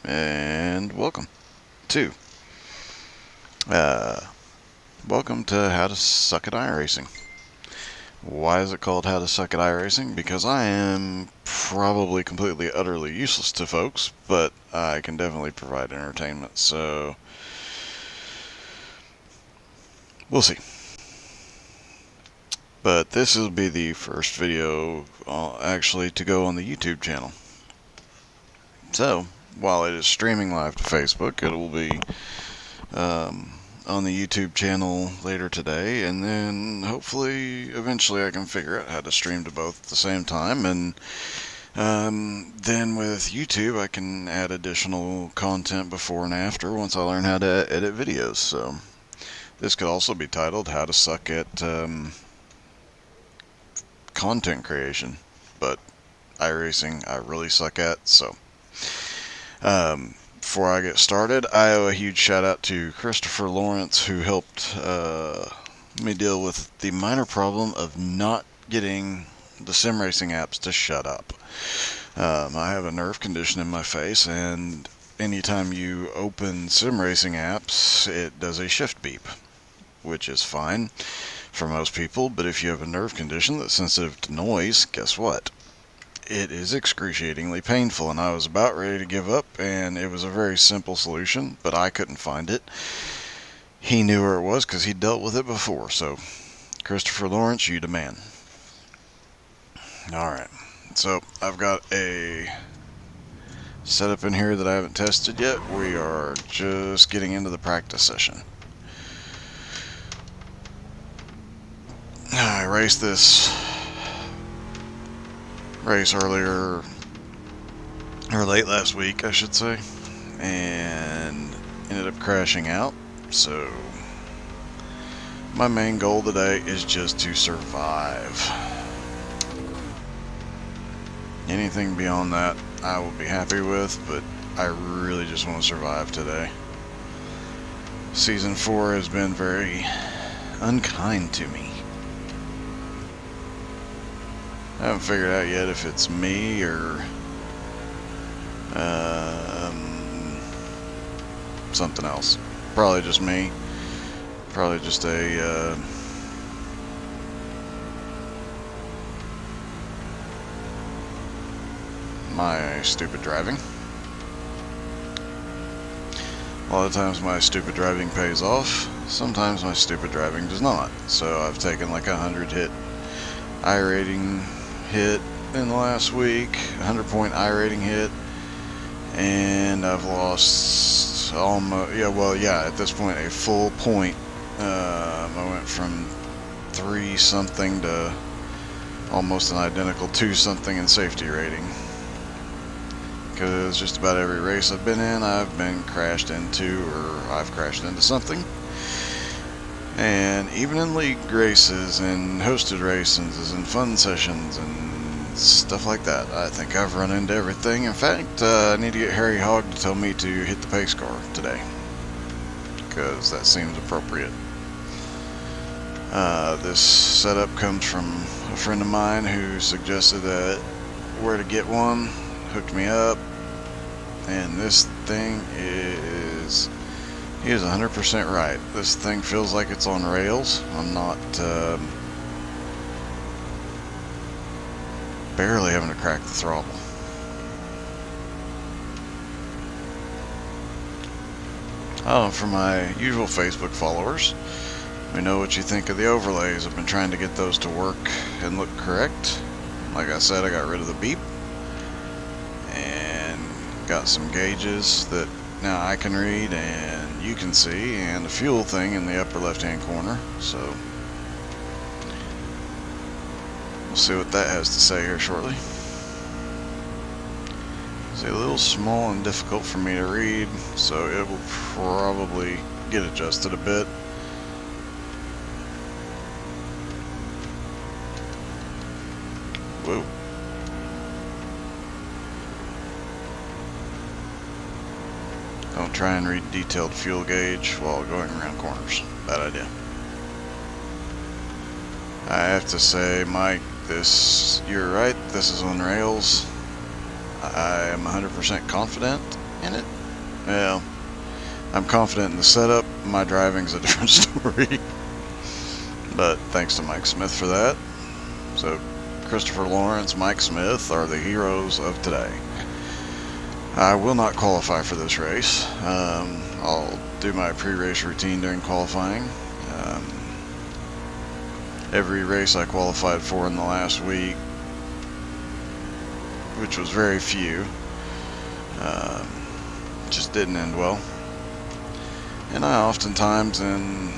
and to uh, welcome to How to Suck at iRacing. Why is it called How to Suck at iRacing? Because I am probably completely utterly useless to folks, but I can definitely provide entertainment, so we'll see. But this will be the first video actually to go on the YouTube channel. So while it is streaming live to Facebook, it will be on the YouTube channel later today, and then hopefully eventually I can figure out how to stream to both at the same time, and then with YouTube I can add additional content before and after once I learn how to edit videos. So this could also be titled How to Suck at Content Creation, but iRacing I really suck at. So before I get started, I owe a huge shout out to Christopher Lawrence, who helped me deal with the minor problem of not getting the sim racing apps to shut up. I have a nerve condition in my face, and anytime you open sim racing apps, it does a shift beep, which is fine for most people, but if you have a nerve condition that's sensitive to noise, guess what? It is excruciatingly painful, and I was about ready to give up, and it was a very simple solution, but I couldn't find it. He knew where it was because he dealt with it before, so Christopher Lawrence, you the man. Alright, so I've got a setup in here that I haven't tested yet. We are just getting into the practice session. I raced this race earlier, or late last week I should say, and ended up crashing out. So my main goal today is just to survive. Anything beyond that I will be happy with, but I really just want to survive today. Season 4 has been very unkind to me. I haven't figured out yet if it's me or something else. Probably just me. Probably just my stupid driving. A lot of times my stupid driving pays off. Sometimes my stupid driving does not. So I've taken like 100 hit iRating hit in the last week, 100-point iRating hit, and I've lost almost, at this point a full point. I went from 3 something to almost an identical 2 something in safety rating, because just about every race I've been in, I've been crashed into, or I've crashed into something. And even in league races and hosted races and fun sessions and stuff like that, I think I've run into everything. In fact, I need to get Harry Hogg to tell me to hit the pace car today, because that seems appropriate. This setup comes from a friend of mine who suggested that where to get one, hooked me up, and this thing is... He is 100% right. This thing feels like it's on rails. I'm not barely having to crack the throttle. For my usual Facebook followers, let me know what you think of the overlays. I've been trying to get those to work and look correct. Like I said, I got rid of the beep and got some gauges that now I can read and you can see, and the fuel thing in the upper left hand corner. So we'll see what that has to say here shortly. It's a little small and difficult for me to read, so it will probably get adjusted a bit. Whoa. Don't try and read detailed fuel gauge while going around corners. Bad idea. I have to say, Mike, you're right, this is on rails. I am 100% confident in it, Yeah, I'm confident in the setup. My driving's a different story. But thanks to Mike Smith for that. So Christopher Lawrence, Mike Smith are the heroes of today. I will not qualify for this race. I'll do my pre-race routine during qualifying. Every race I qualified for in the last week, which was very few, just didn't end well. And I oftentimes in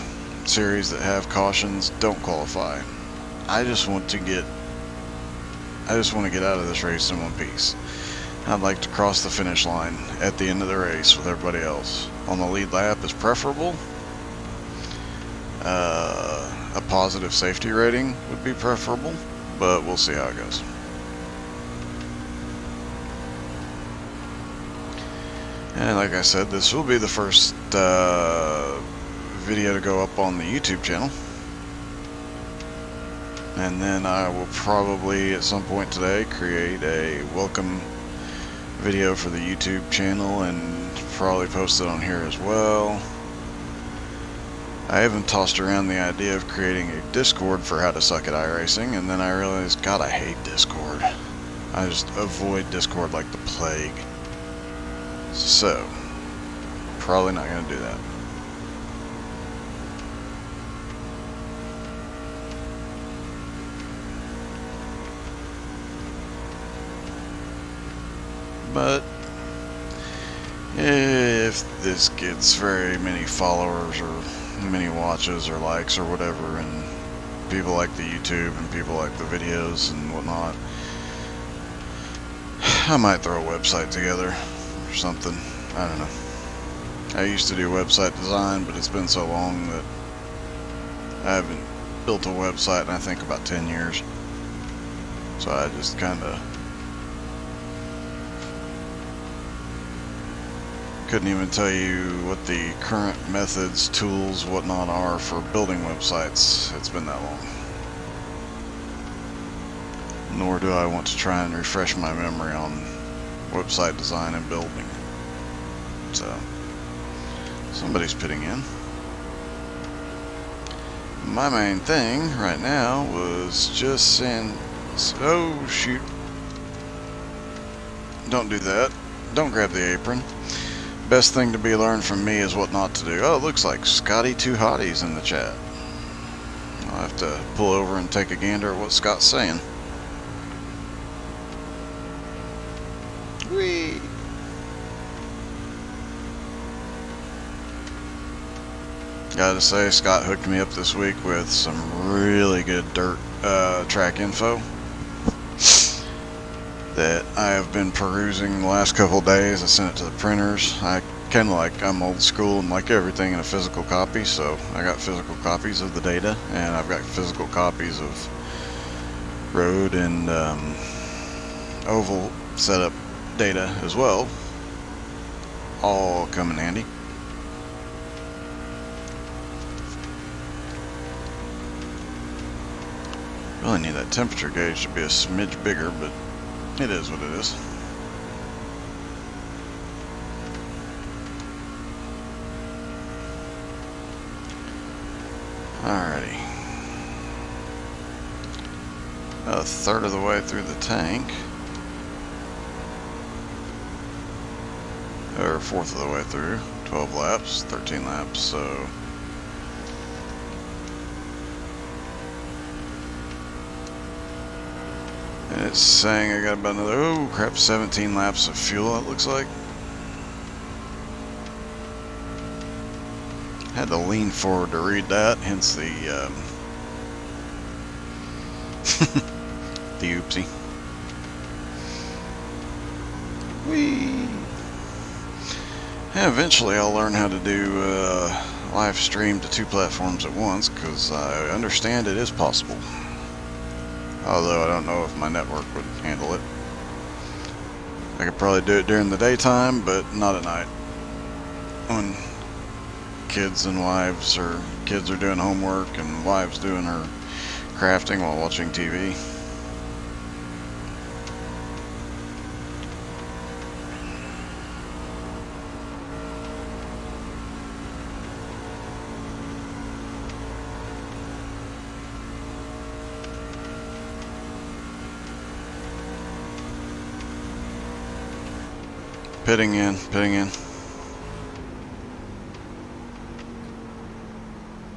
series that have cautions don't qualify. I just want to get out of this race in one piece. I'd like to cross the finish line at the end of the race with everybody else. On the lead lap is preferable. A positive safety rating would be preferable, but we'll see how it goes. And like I said, this will be the first video to go up on the YouTube channel. And then I will probably at some point today create a welcome video for the YouTube channel and probably post it on here as well. I haven't tossed around the idea of creating a Discord for How to Suck at iRacing, and then I realized, God, I hate Discord. I just avoid Discord like the plague. So, probably not going to do that. But if this gets very many followers or many watches or likes or whatever, and people like the YouTube and people like the videos and whatnot, I might throw a website together or something. I don't know. I used to do website design, but it's been so long that I haven't built a website in I think about 10 years. So I just kind of couldn't even tell you what the current methods, tools, whatnot are for building websites. It's been that long. Nor do I want to try and refresh my memory on website design and building. So, somebody's pitting in. My main thing right now was just saying, oh shoot, don't do that. Don't grab the apron. Best thing to be learned from me is what not to do. Oh, it looks like Scotty Two Hotties in the chat. I'll have to pull over and take a gander at what Scott's saying. Whee! Gotta say, Scott hooked me up this week with some really good dirt track info that I have been perusing the last couple of days. I sent it to the printers. I'm old school and like everything in a physical copy, so I got physical copies of the data, and I've got physical copies of road and oval setup data as well. All come in handy. Really need that temperature gauge to be a smidge bigger, but it is what it is. Alrighty. A third of the way through the tank. Or a fourth of the way through. 12 laps, 13 laps, so... And it's saying I got about another, oh crap, 17 laps of fuel, it looks like. Had to lean forward to read that, hence the the oopsie. Whee! And eventually I'll learn how to do live stream to 2 platforms at once, because I understand it is possible. Although I don't know if my network would handle it. I could probably do it during the daytime, but not at night. When kids and wives, or kids are doing homework and wives doing her crafting while watching TV. Pitting in, pitting in.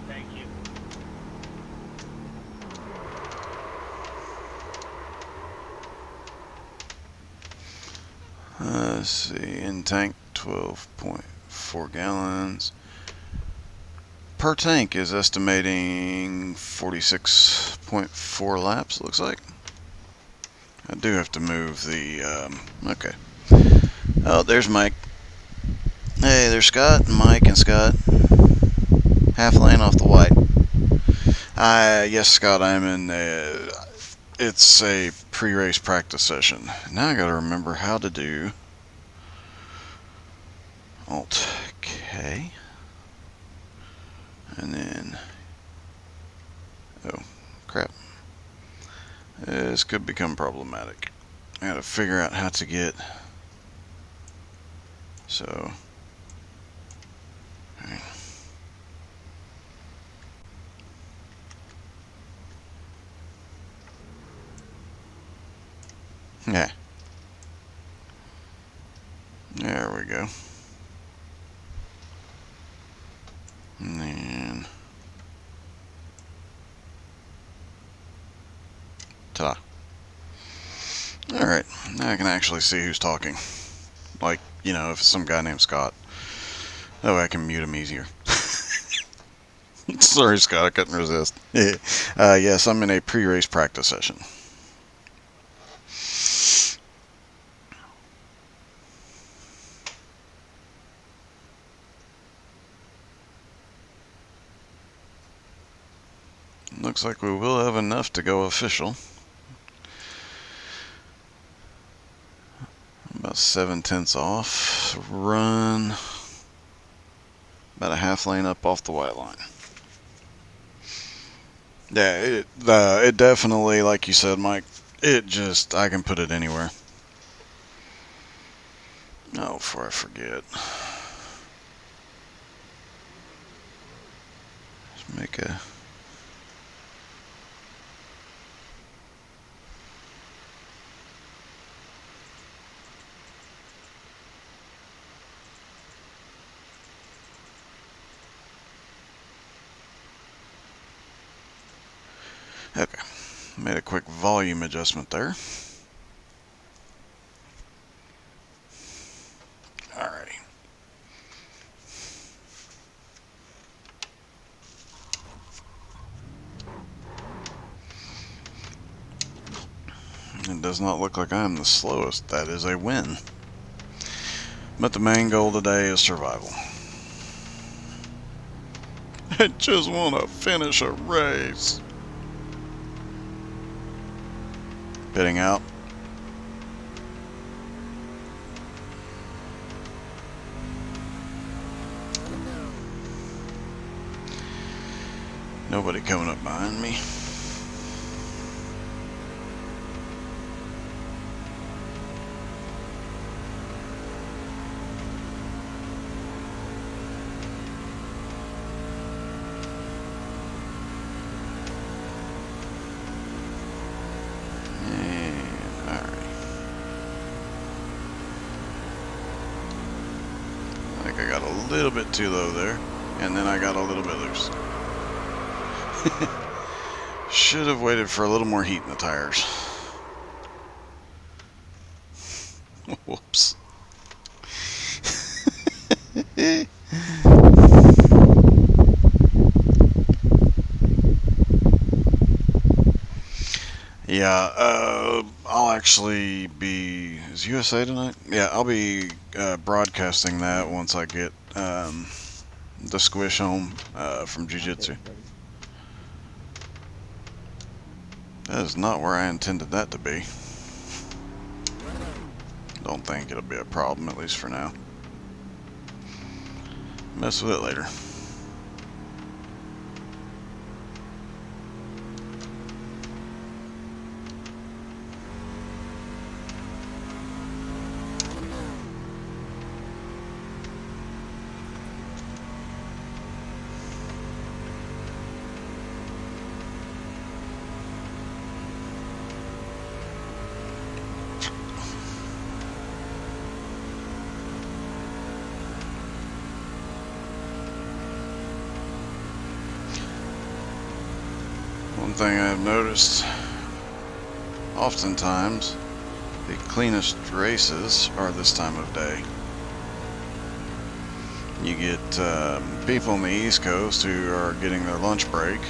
Thank you. Let's see, in tank 12.4 gallons. Per tank is estimating 46.4 laps, looks like. I do have to move the, okay. Oh, there's Mike. Hey, there's Scott, and Mike, and Scott. Half lane off the white. Yes, Scott, I'm in, it's a pre-race practice session. Now I gotta remember how to do Alt K. And then, oh, crap. This could become problematic. I gotta figure out how to get, so, right. Yeah. There we go. And then, ta-da. Alright, now I can actually see who's talking. Like, you know, if it's some guy named Scott. Oh, I can mute him easier. Sorry, Scott, I couldn't resist. Yes, I'm in a pre-race practice session. Looks like we will have enough to go official. About 7/10 off. Run about a half lane up off the white line. Yeah, it definitely, like you said, Mike, it just, I can put it anywhere. Oh, before I forget. Let's make a... Okay, made a quick volume adjustment there. Alrighty. It does not look like I'm the slowest. That is a win. But the main goal today is survival. I just want to finish a race. Pitting out. Nobody coming up behind me. I got a little bit too low there, and then I got a little bit loose. Should have waited for a little more heat in the tires. Whoops. Yeah, I'll actually be... Is USA tonight? Yeah, I'll be broadcasting that once I get the squish home from Jiu-Jitsu. That is not where I intended that to be. Don't think it'll be a problem, at least for now. Mess with it later. One thing I've noticed, oftentimes, the cleanest races are this time of day. You get people on the East Coast who are getting their lunch break.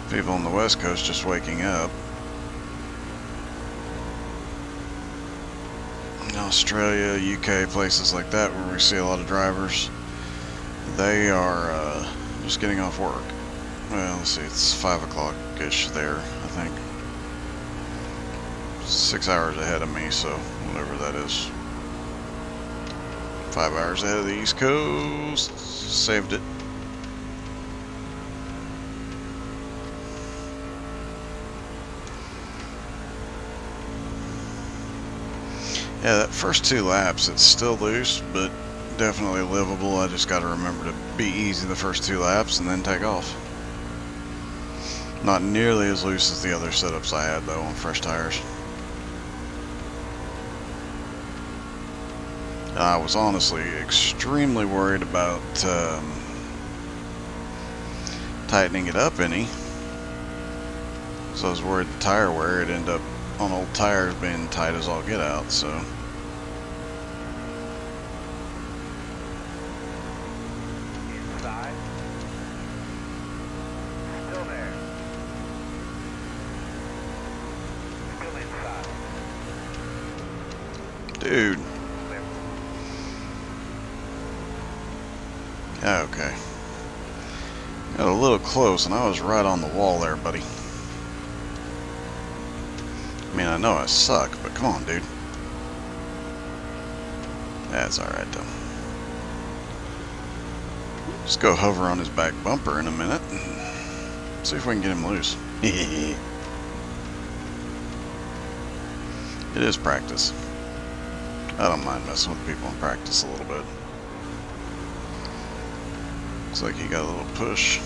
People on the West Coast just waking up. In Australia, UK, places like that where we see a lot of drivers, they are just getting off work. Well, let's see, it's 5 o'clock-ish there, I think. 6 hours ahead of me, so whatever that is. 5 hours ahead of the East Coast. Saved it. Yeah, that first 2 laps, it's still loose, but definitely livable. I just got to remember to be easy the first 2 laps and then take off. Not nearly as loose as the other setups I had, though, on fresh tires. I was honestly extremely worried about tightening it up any. So I was worried the tire wear would end up on old tires being tight as all get out, so. Inside. Still there. Still inside. Dude. Okay. Got a little close and I was right on the wall there, buddy. I mean, I know I suck, but come on, dude. That's alright, though. Just go hover on his back bumper in a minute and see if we can get him loose. It is practice. I don't mind messing with people in practice a little bit. Looks like he got a little push.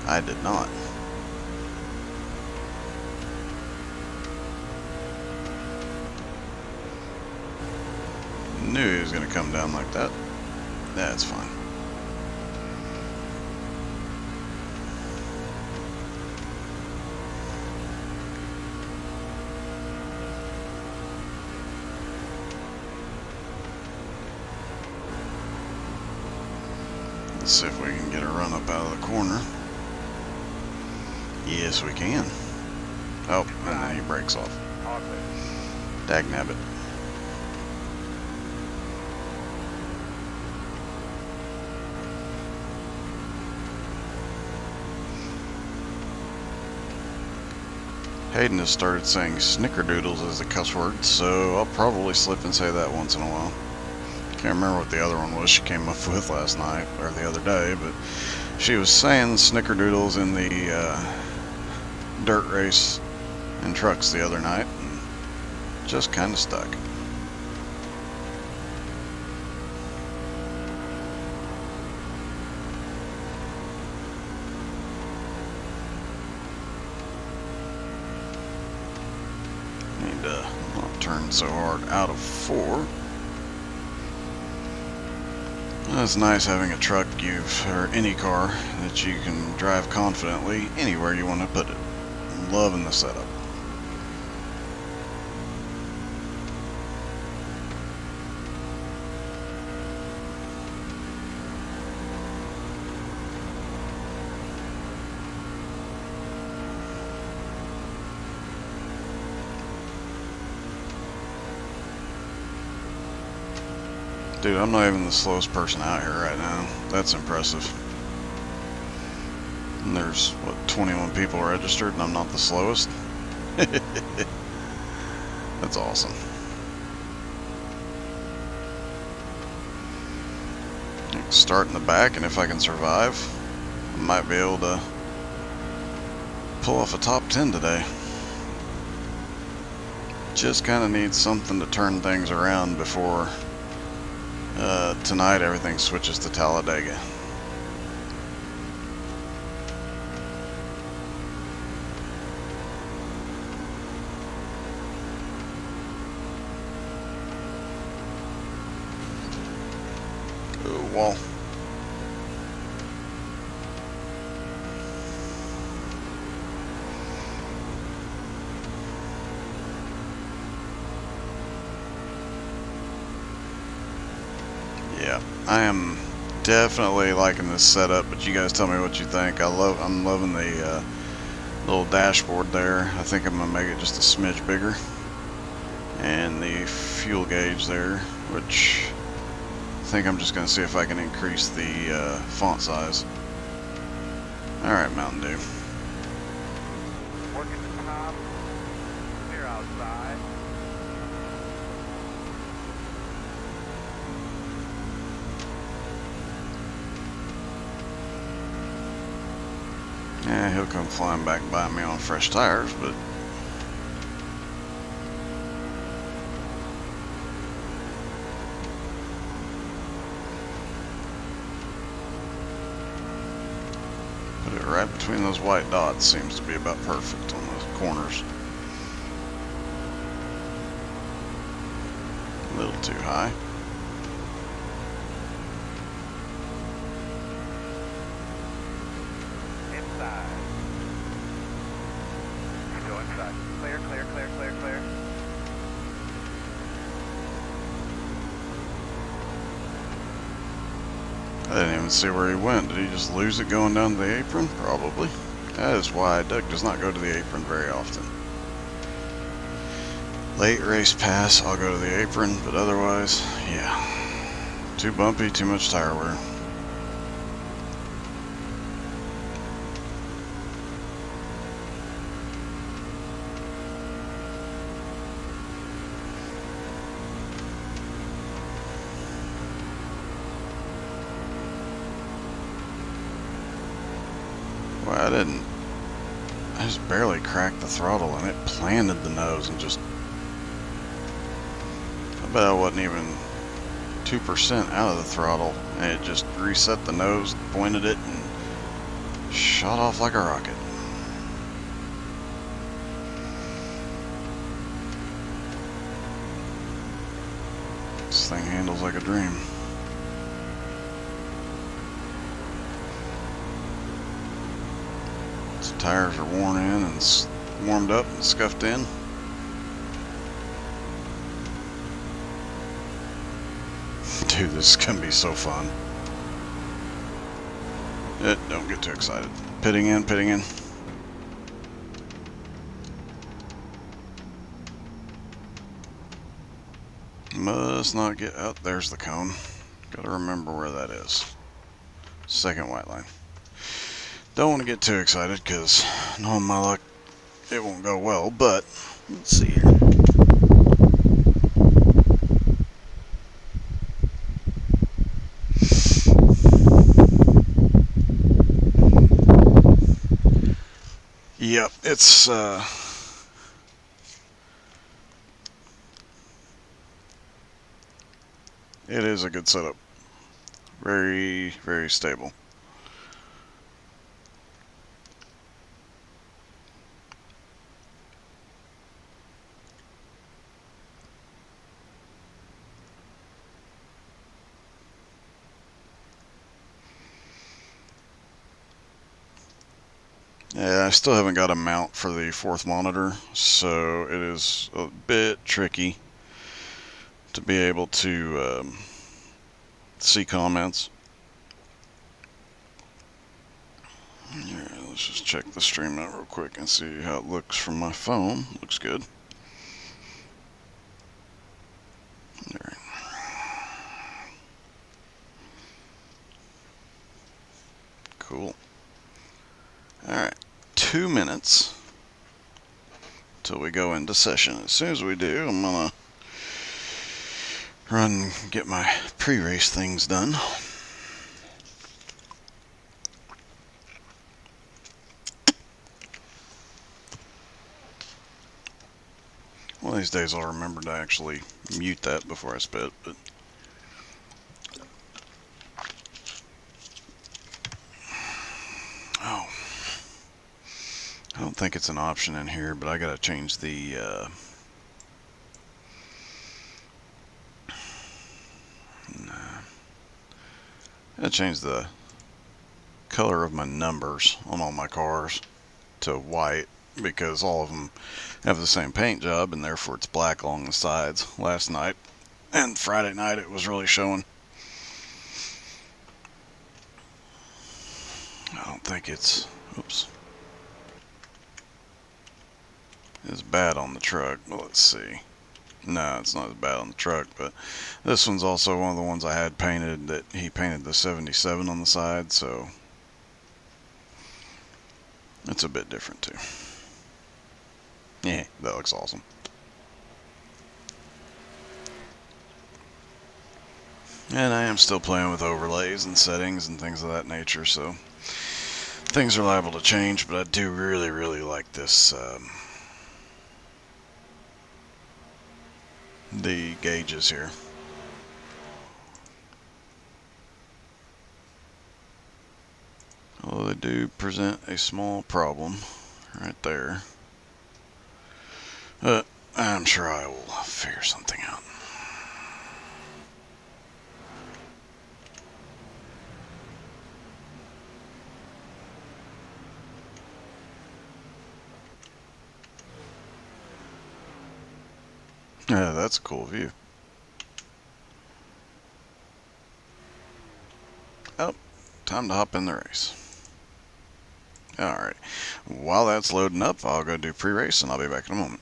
I did not. Knew he was going to come down like that. That's fine. Let's see if we can get a run up out of the corner. Yes, we can. Oh, and then he breaks off. Dagnabbit. Hayden has started saying snickerdoodles as a cuss word, so I'll probably slip and say that once in a while. Can't remember what the other one was she came up with last night, or the other day, but she was saying snickerdoodles in the dirt race in trucks the other night, and just kind of stuck. Need to not turn so hard out of 4. It's nice having a truck or any car that you can drive confidently anywhere you want to put it. I'm loving the setup. Dude, I'm not even the slowest person out here right now. That's impressive. And there's, what, 21 people registered and I'm not the slowest? That's awesome. I can start in the back, and if I can survive, I might be able to pull off a top 10 today. Just kind of need something to turn things around before tonight everything switches to Talladega. Wall. I am definitely liking this setup, but you guys tell me what you think. I'm loving the little dashboard there. I think I'm gonna make it just a smidge bigger, and the fuel gauge there, which I think I'm just gonna see if I can increase the font size. All right, Mountain Dew. Working the top. Clear outside. Yeah, he'll come flying back by me on fresh tires, but put it right between those white dots seems to be about perfect on the corners. A little too high. Inside. Go inside. Clear, clear, clear, clear, clear. I didn't even see where he went. Did he just lose it going down to the apron? Probably. That is why Doug does not go to the apron very often. Late race pass, I'll go to the apron, but otherwise, yeah. Too bumpy, too much tire wear. Well, I just barely cracked the throttle and it planted the nose and just, I bet I wasn't even 2% out of the throttle, and it just reset the nose, pointed it, and shot off like a rocket. This thing handles like a dream. Its tires are worn in and warmed up and scuffed in. Dude, this is gonna be so fun. Don't get too excited. Pitting in, pitting in. Must not get out. There's the cone. Gotta remember where that is. Second white line. Don't want to get too excited because, knowing my luck, it won't go well, but let's see here. Yep, it is a good setup. Very, very stable. Yeah, I still haven't got a mount for the fourth monitor, so it is a bit tricky to be able to see comments. Here, let's just check the stream out real quick and see how it looks from my phone. Looks good. There. Cool. Alright, 2 minutes till we go into session. As soon as we do, I'm gonna run and get my pre-race things done. One of these days I'll remember to actually mute that before I spit, but oh, I don't think it's an option in here, but I gotta change the I gotta change the color of my numbers on all my cars to white because all of them have the same paint job and therefore it's black along the sides. Last night and Friday night it was really showing. I don't think it's, oops, it's bad on the truck. Well, let's see. No, it's not as bad on the truck, but this one's also one of the ones I had painted that he painted the 77 on the side, so it's a bit different too. Yeah, that looks awesome. And I am still playing with overlays and settings and things of that nature, so things are liable to change, but I do really, really like this, the gauges here. Although they do present a small problem right there. But I'm sure I will figure something out. Yeah, that's a cool view. Oh, time to hop in the race. Alright, while that's loading up, I'll go do pre-race and I'll be back in a moment.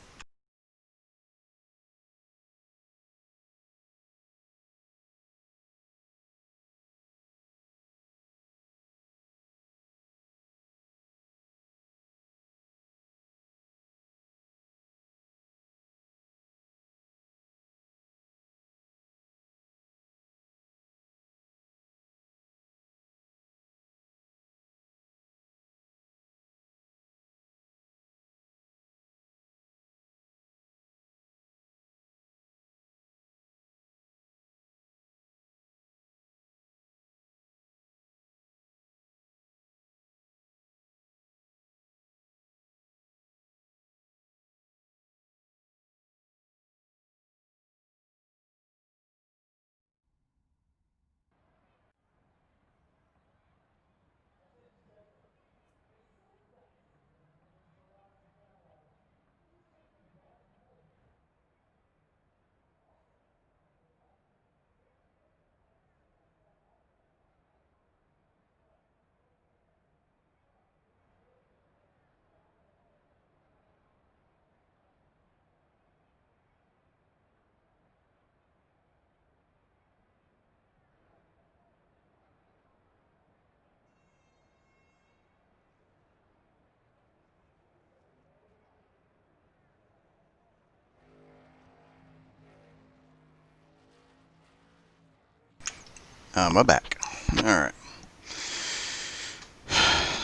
I'm back. Alright.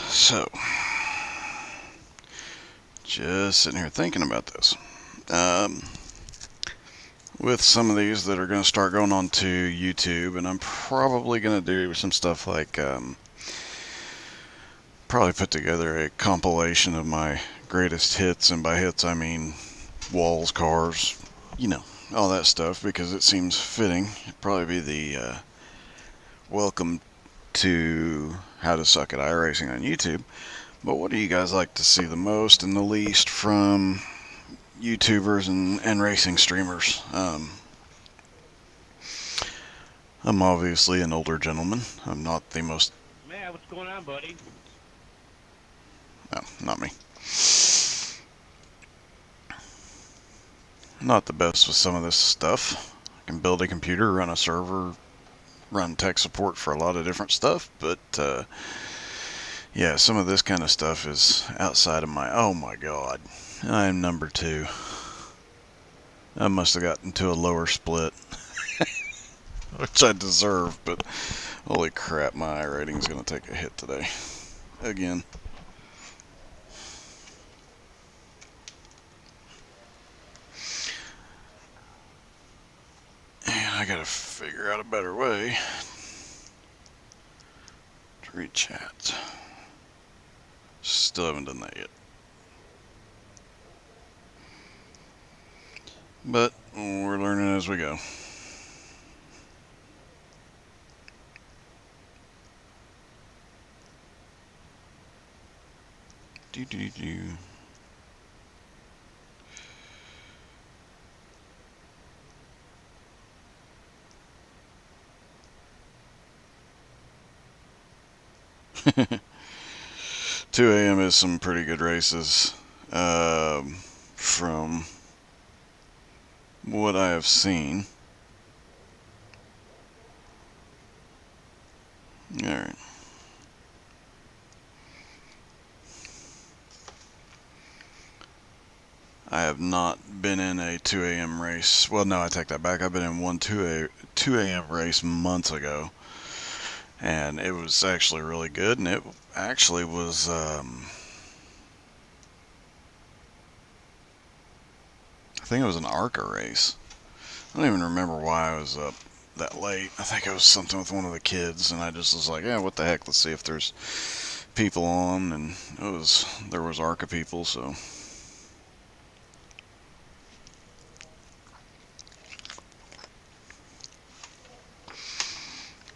So, just sitting here thinking about this. With some of these that are going to start going on to YouTube, and I'm probably going to do some stuff like probably put together a compilation of my greatest hits, and by hits I mean walls, cars, you know, all that stuff, because it seems fitting. It'd probably be the welcome to How to Suck at iRacing on YouTube. But what do you guys like to see the most and the least from YouTubers and racing streamers? I'm obviously an older gentleman. I'm not the most... Man, what's going on, buddy? No, not me. Not the best with some of this stuff. I can build a computer, run a server, run tech support for a lot of different stuff, but yeah, some of this kind of stuff is outside of my... Oh my god. I'm number 2. I must have gotten to a lower split. Which I deserve, but holy crap, my iRating's going to take a hit today. Again. And I gotta figure out a better way to read chat. Still haven't done that yet. But we're learning as we go. Do do do. 2 a.m. is some pretty good races. From what I have seen. Alright. I have not been in a 2 a.m. race. Well, no, I take that back. I've been in one 2 a.m. race months ago. And it was actually really good. And it actually was... I think it was an ARCA race. I don't even remember why I was up that late. I think it was something with one of the kids, and I just was like, yeah, what the heck, let's see if there's people on, and there was ARCA people, so.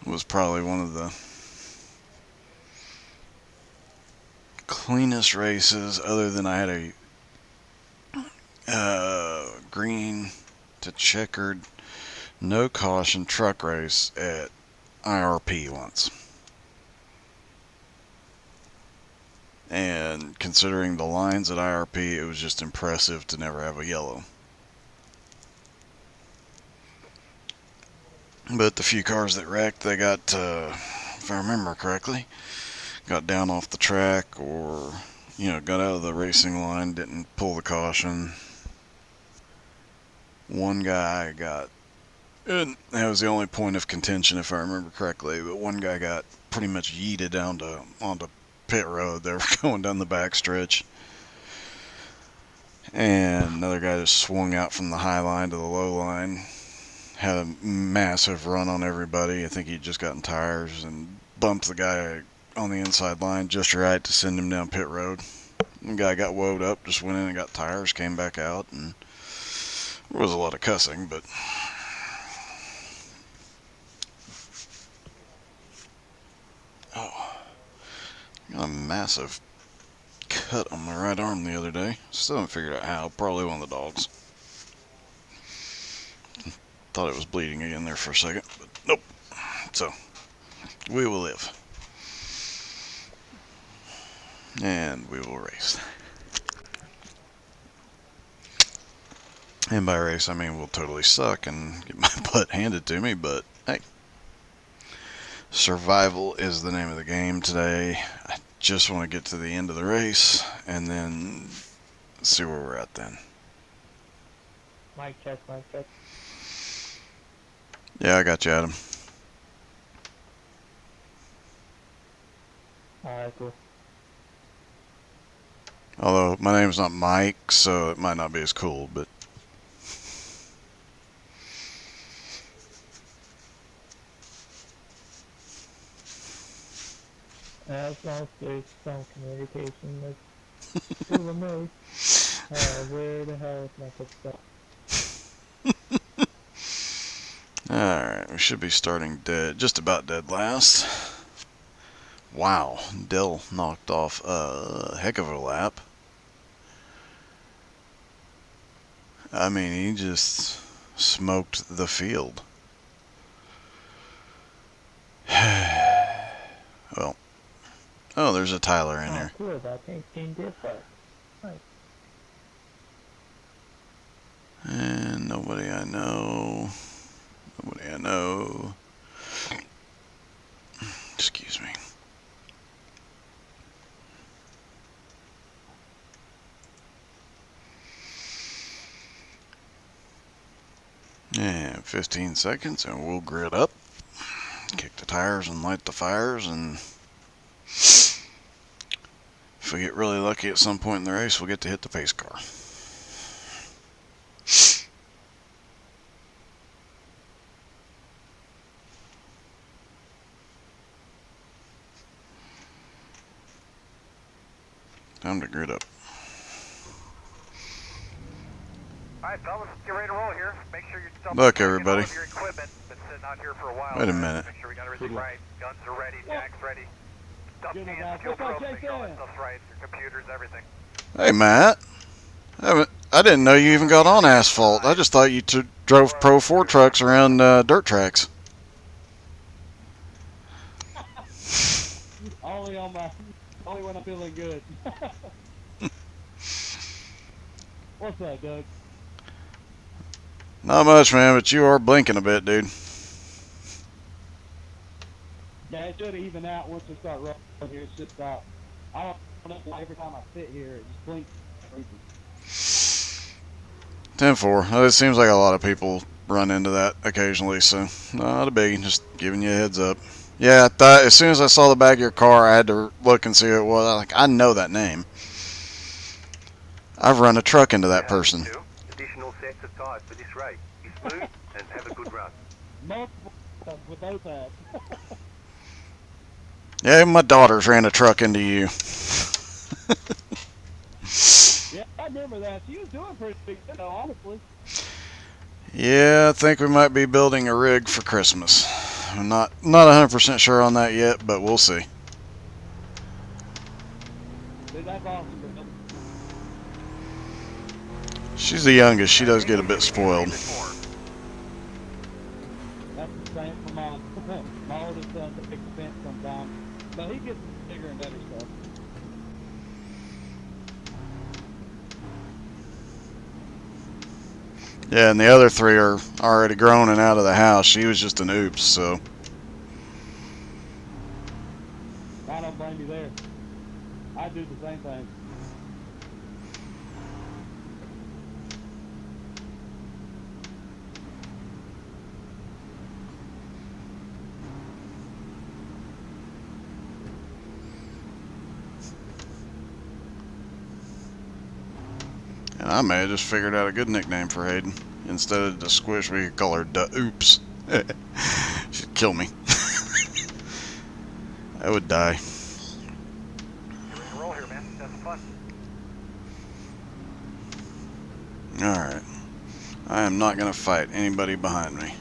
It was probably one of the cleanest races, other than I had a green to checkered, no caution truck race at IRP once. And considering the lines at IRP, it was just impressive to never have a yellow. But the few cars that wrecked, they got, if I remember correctly, got down off the track or, got out of the racing line, didn't pull the caution. One guy got, and that was the only point of contention if I remember correctly, but one guy got pretty much yeeted onto pit road. They were going down the backstretch. And another guy just swung out from the high line to the low line. Had a massive run on everybody. I think he'd just gotten tires and bumped the guy on the inside line just right to send him down pit road. The guy got woed up, just went in and got tires, came back out, and there was a lot of cussing, but got a massive cut on my right arm the other day. Still haven't figured out how. Probably one of the dogs. Thought it was bleeding again there for a second, but nope. So, we will live. And we will race. And by race, I mean we'll totally suck and get my butt handed to me, but hey. Survival is the name of the game today. I just want to get to the end of the race and then see where we're at then. Mic check, mic check. Yeah, I got you, Adam. Alright, cool. Although my name's not Mike, so it might not be as cool, but As long as there's some communication with people know where the hell is my footstep. alright, we should be starting dead, just about dead last. Wow, Dill knocked off a heck of a lap. I mean, he just smoked the field. Well, oh, there's a Tyler in here. Cool, that paint scheme did work. Nice. And nobody I know. Nobody I know. Excuse me. And 15 seconds and we'll grid up. Kick the tires and light the fires, and if we get really lucky at some point in the race, we'll get to hit the pace car. Time to grid up. Alright, fellas, get ready to roll here. Make sure you're still Look, everybody. all of your equipment. Been sitting out here for a while. Wait a Alright, minute. Make sure we got everything right. Guns are ready, jacks ready. Stuff Get it cans, back. fuel Look out, probes, make Jason. sure all that stuff's right. Your computers, everything. Hey, Matt. I didn't know you even got on asphalt. I just thought you drove Pro 4 trucks around dirt tracks. Only on my Only when I'm feeling good. What's up, Doug? Not much, man, but you are blinking a bit, dude. Yeah, it should even out once we start rolling here. It should stop. I don't know why every time I sit here, it just blinks. 10-4. It seems like a lot of people run into that occasionally, so not a biggie. Just giving you a heads up. Yeah, I thought as soon as I saw the back of your car, I had to look and see who it was. I was like, I know that name. I've run a truck into that person. Two additional sets of tires for this race. Be smooth and have a good run. Multiple times with those ads. Yeah, my daughters ran a truck into you. Yeah, I remember that. She was doing pretty good, though, honestly. Yeah, I think we might be building a rig for Christmas. I'm not 100% sure on that yet, but we'll see. Dude, that's awesome. Bro. She's the youngest. She does get a bit spoiled. That's the same for mine. My oldest son's a big fence sometimes. But he gets bigger and better stuff. Yeah, and the other three are already grown and out of the house. She was just an oops, so. I don't blame you there. I do the same thing. And I may have just figured out a good nickname for Hayden. Instead of the squish, we could call her the oops. She'd kill me. I would die. You're ready to roll here, man. Have some fun. Alright. I am not going to fight anybody behind me.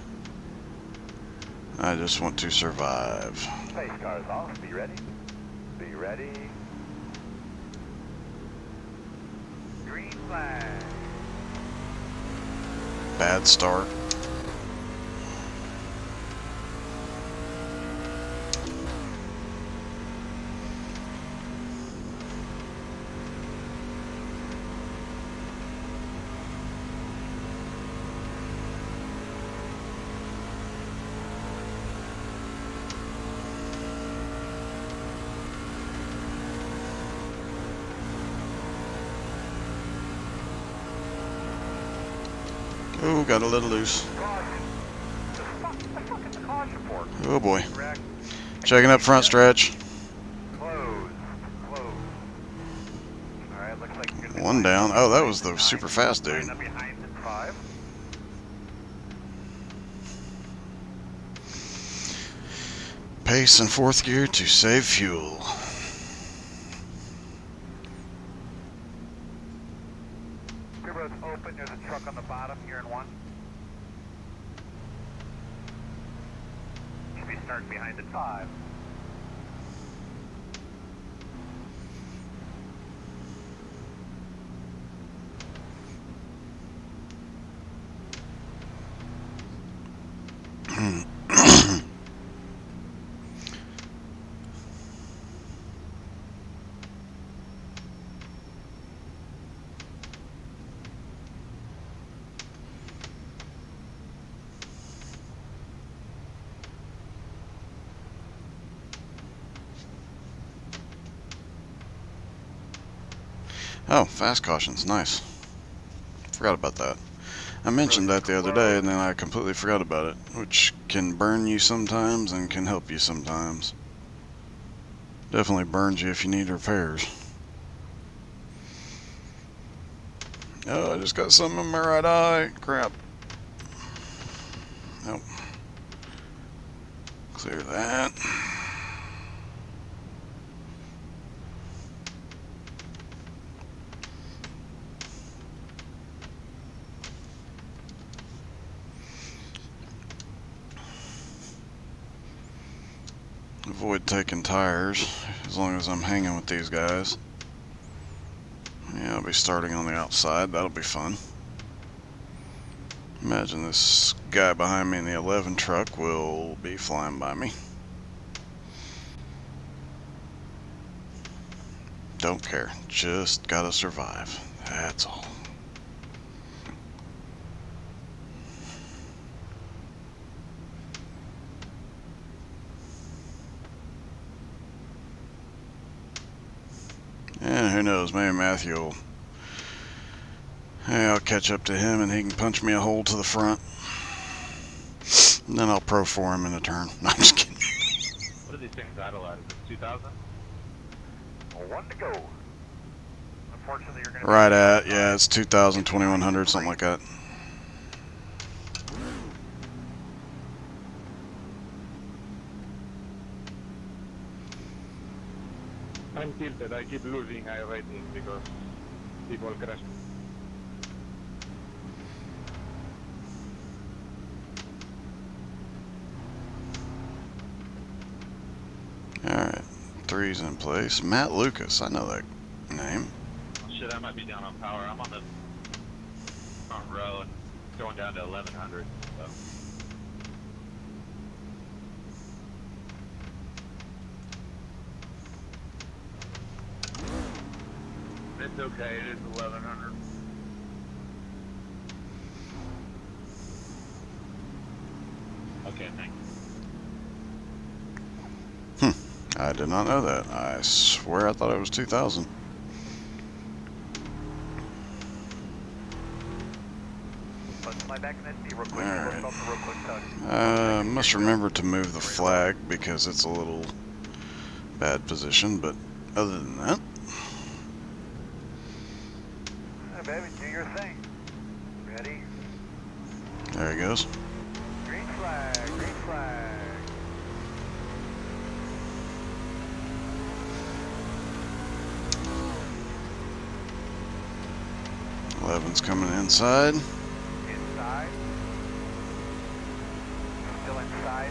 I just want to survive. Space cars off. Be ready. Be ready. Green flag. Bad start. Oh, got a little loose. The fuck is the caution for? Oh boy. Correct. Checking up front stretch. Closed. Closed. Alright, looks like you're gonna be One down. Oh, that was the super fast dude. Line up behind in 5. Pace in fourth gear to save fuel. Pit road's open. There's a truck on the bottom here in 1. Should be starting behind in 5. Oh, fast cautions. Nice. Forgot about that. I mentioned that the other day and then I completely forgot about it, which can burn you sometimes and can help you sometimes. Definitely burns you if you need repairs. Oh, I just got something in my right eye. Crap. Nope. Clear that. Avoid taking tires as long as I'm hanging with these guys. Yeah, I'll be starting on the outside. That'll be fun. Imagine this guy behind me in the 11 truck will be flying by me. Don't care. Just gotta survive. That's all. And who knows, maybe Matthew will... Hey, I'll catch up to him and he can punch me a hole to the front. And then I'll pro for him in a turn. No, I'm just kidding. What are these things idle at? Is it 2,000? One to go. Unfortunately, you're going to Right at, yeah, it's 2,000, 2,100, something like that. I'm tilted. I keep losing high rating because people crash. Alright, 3's in place. Matt Lucas, I know that name. Shit, I might be down on power. I'm on the front row and going down to 1,100. So. It's okay. It is 1,100. Okay, thanks. I did not know that. I swear I thought it was 2,000. My back in SD real quick. Alright. Real quick, Tug. Must remember to move the flag because it's a little bad position, but other than that, Hey, baby, do your thing. Ready? there he goes. Green flag, green flag. Eleven's coming inside. Inside. Still inside.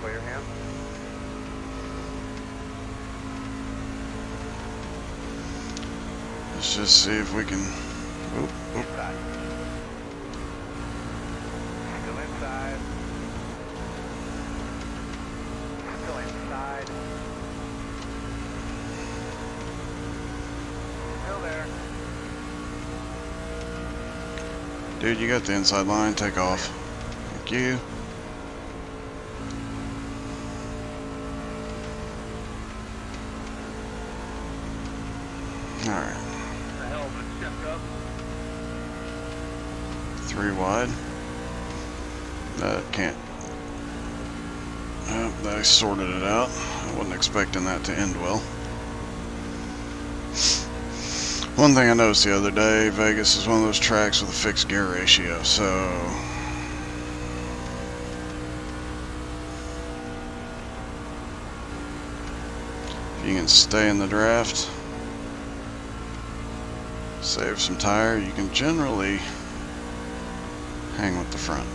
Clear your hand. Let's just see if we can. Oop, oop. Inside. Still inside. Still inside. Still there. Dude, you got the inside line. Take off. Thank you. Alright. The helmet's checked up. 3 wide. That can't. They sorted it out. I wasn't expecting that to end well. One thing I noticed the other day, Vegas is one of those tracks with a fixed gear ratio, so if you can stay in the draft, save some tire, you can generally hang with the front.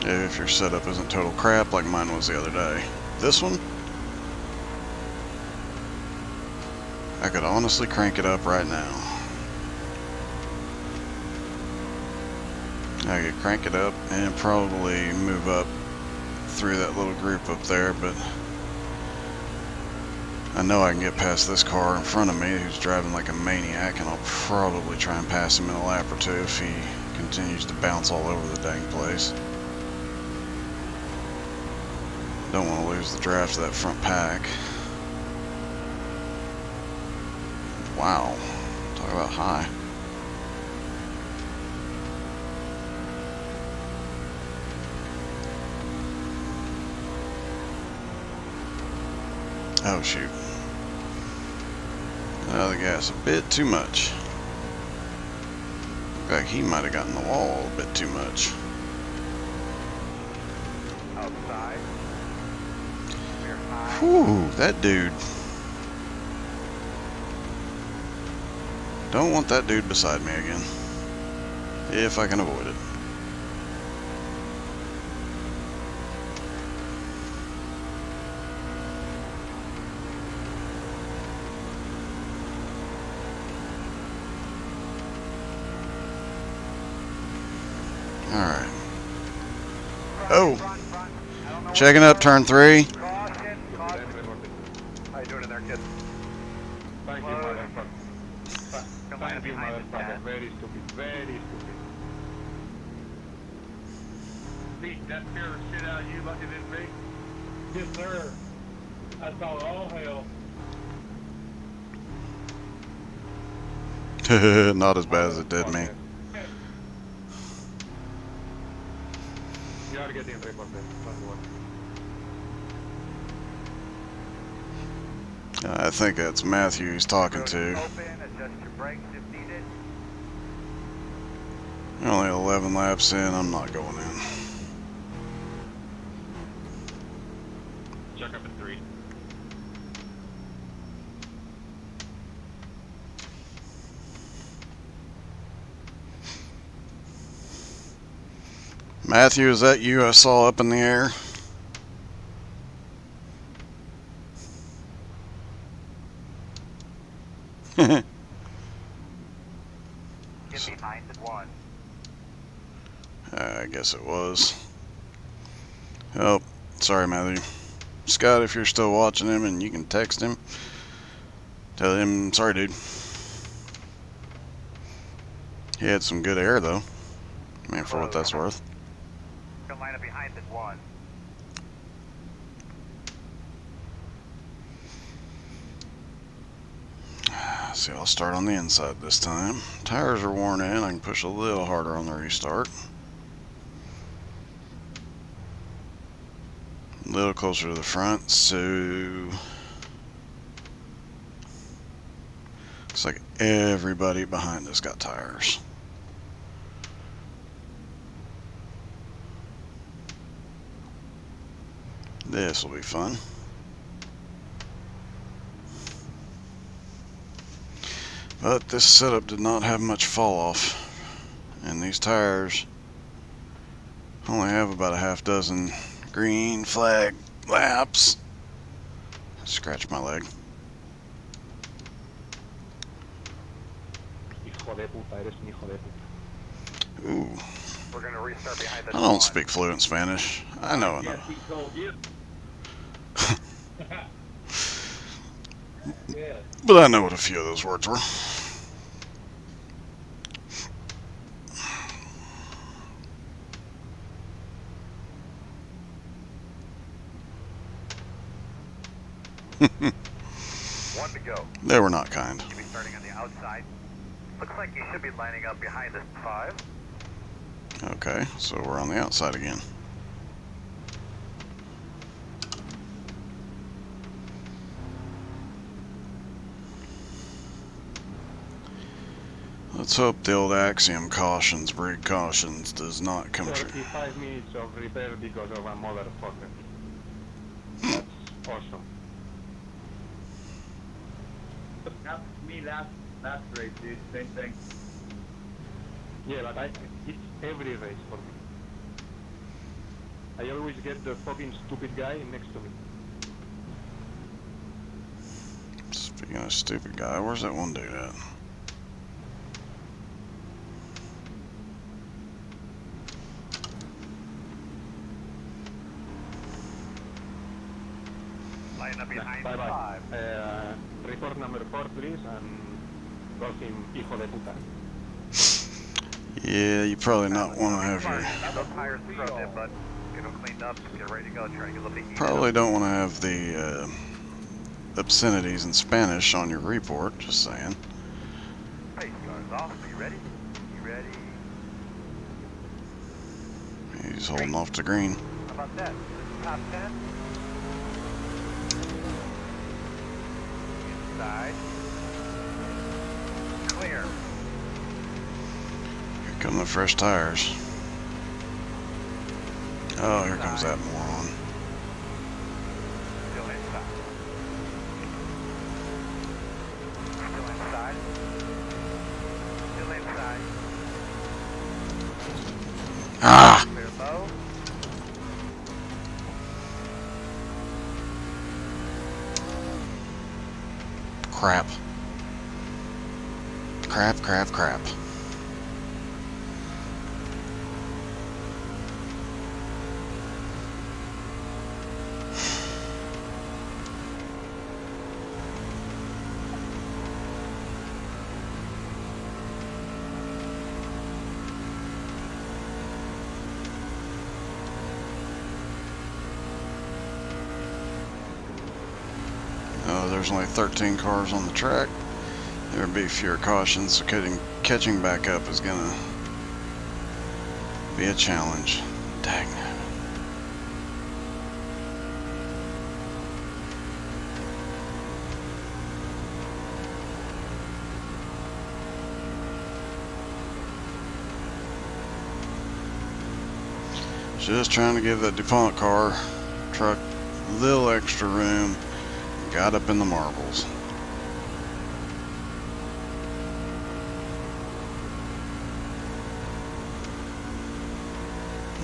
If your setup isn't total crap like mine was the other day. This one, I could honestly crank it up right now. I could crank it up and probably move up through that little group up there, but I know I can get past this car in front of me who's driving like a maniac, and I'll probably try and pass him in a lap or two if he continues to bounce all over the dang place. Don't want to lose the draft to that front pack. Wow, talk about high. Oh shoot. The gas a bit too much. Looked like he might have gotten the wall a bit too much. Outside. Clear high. Whew, that dude. Don't want that dude beside me again. If I can avoid it. Alright. Oh! Front. I don't know Checking up turn 3. Caution, caution. How you doing in there, kid? Thank you, Close. motherfucker. Come line Thank you, behind the motherfucker. tent. Very stupid. Very stupid. Pete, that scared the shit out of you like it did me? Yes, sir. I saw all hell. Not as bad as it did me. Motherfucker. You are getting reported. Don't worry. I think that's Matthew he's talking to. Open, adjust your brakes if needed. Only 11 laps in, I'm not going in. Check up at 3. Matthew, is that you I saw up in the air? Get behind the one. I guess it was. Oh, sorry, Matthew. Scott, if you're still watching him and you can text him, tell him, sorry, dude. He had some good air, though. I mean, for what that's worth. Come line up behind the one. See, I'll start on the inside this time. Tires are worn in. I can push a little harder on the restart. A little closer to the front, so looks like everybody behind us got tires. This will be fun. But this setup did not have much fall off, and these tires only have about a half dozen green flag laps. Scratch my leg. Hijo de puta, eres un hijo de puta. Ooh, We're gonna restart behind the I don't speak fluent Spanish. I know Yes, enough. he told you. Yeah. But I know what a few of those words were. One to go. They were not kind. You'll be starting on the outside. Looks like you should be lining up behind this 5. Okay, so we're on the outside again. Let's hope the old axiom cautions breed cautions does not come true. 35 minutes of repair because of a motherfucker. That's awesome. Happened to me last race, dude. Same thing. Yeah, but it's every race for me. I always get the fucking stupid guy next to me. Speaking of stupid guy, where's that one dude at? Line up behind Bye the bye. 5. Report number 4, please, and call him hijo de puta. Yeah, you probably not want to have your... Those tires scrubbed in, but get them cleaned up. Get ready to go. Try to get a little bit heated Probably up. don't want to have the obscenities in Spanish on your report, just saying. Pace cars off. Are you ready? You ready? He's holding off to green. How about that? Top 10? Inside. Clear. Here come the fresh tires. Oh, here comes that moron. Still inside. Still inside. Still inside. Ah! Clear low. Crap. Crap, crap, crap. There's only 13 cars on the track. There will be fewer cautions, so catching back up is going to be a challenge. Dang. Just trying to give that DuPont truck a little extra room. Got up in the marbles.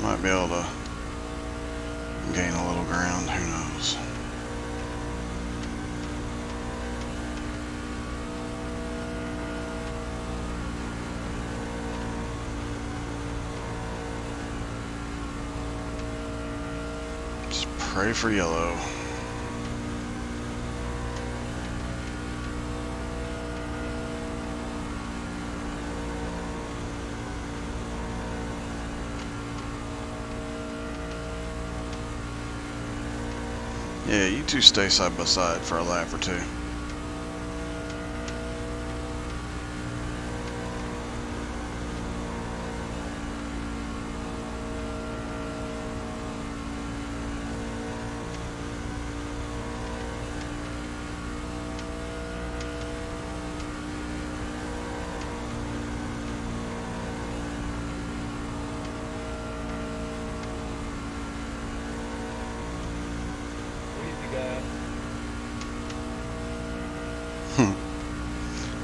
Might be able to gain a little ground, who knows. Just pray for yellow. Yeah, you two stay side by side for a lap or two.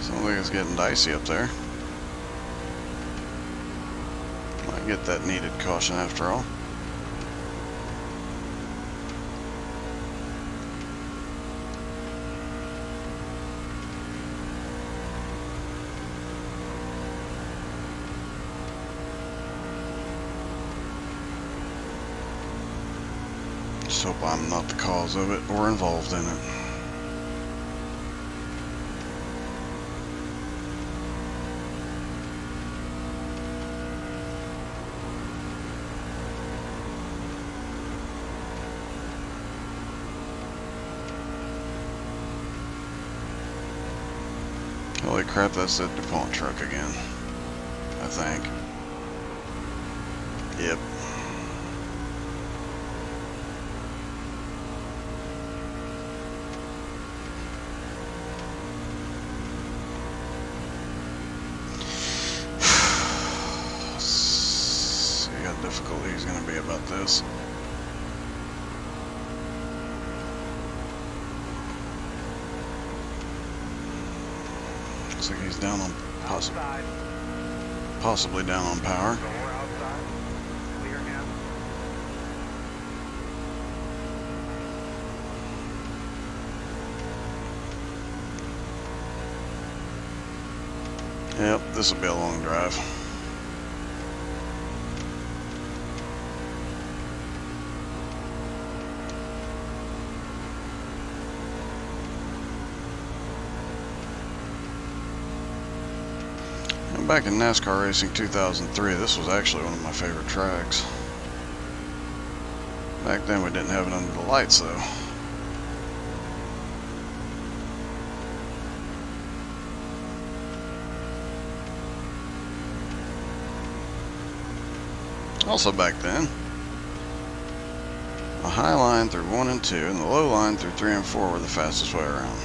Sounds like it's getting dicey up there. Might get that needed caution after all. Just hope I'm not the cause of it or involved in it. Holy crap, that's that DuPont truck again, I think. Yep. See how difficult he's going to be about this. Looks like he's down on possibly down on power. Door outside. Clear hand. Yep, this will be a long drive. Back in NASCAR Racing 2003, this was actually one of my favorite tracks. Back then we didn't have it under the lights though. Also back then, the high line through 1 and 2 and the low line through 3 and 4 were the fastest way around.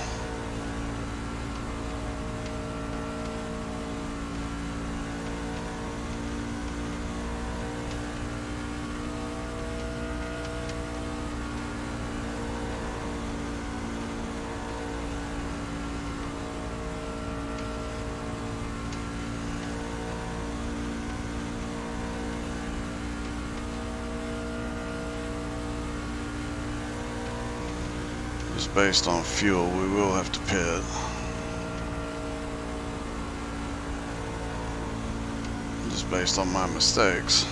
Just based on fuel, we will have to pit. Just based on my mistakes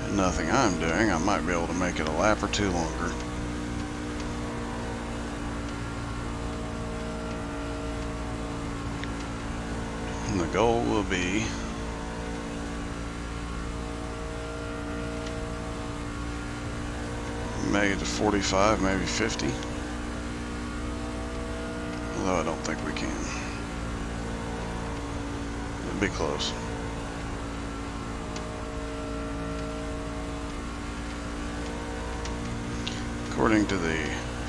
and nothing I'm doing, I might be able to make it a lap or two longer. And the goal will be make it to 45, maybe 50. Although I don't think we can. It'd be close. According to the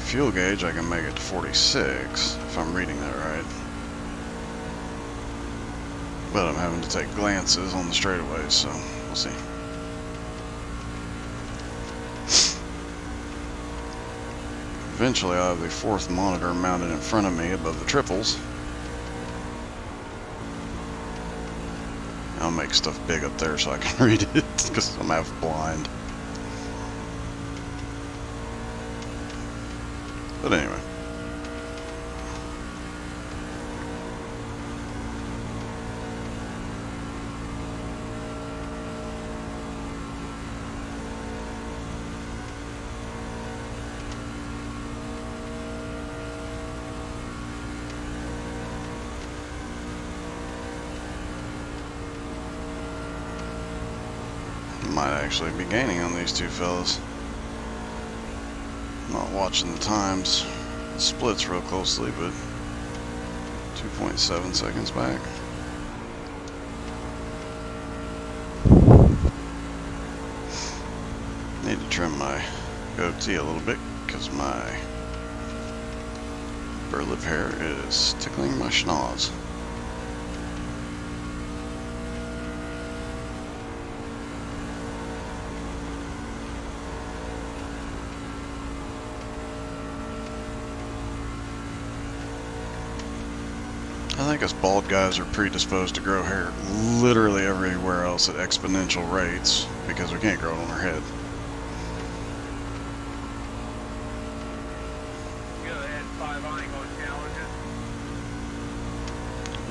fuel gauge, I can make it to 46, if I'm reading that right. But I'm having to take glances on the straightaways, so we'll see. Eventually I'll have the fourth monitor mounted in front of me above the triples. I'll make stuff big up there so I can read it, because I'm half blind. But anyway. Might actually be gaining on these two fellas. Not watching the times. It splits real closely, but 2.7 seconds back. Need to trim my goatee a little bit because my burlap hair is tickling my schnoz. I think us bald guys are predisposed to grow hair literally everywhere else at exponential rates because we can't grow it on our head. Go ahead, 5 on, go challenges.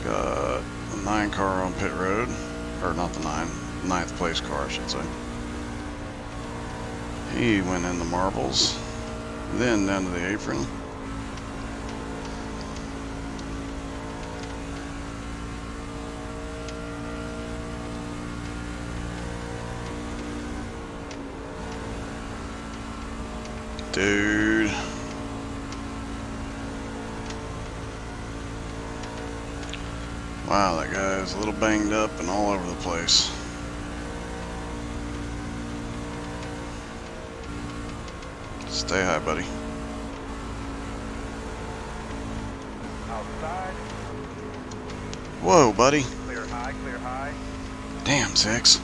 Got a 9 car on pit road, or not the 9th place car I should say. He went in the marbles, then down to the apron. Dude. Wow, that guy's a little banged up and all over the place. Stay high, buddy. Outside, Whoa, buddy. clear high, clear high. Damn, 6.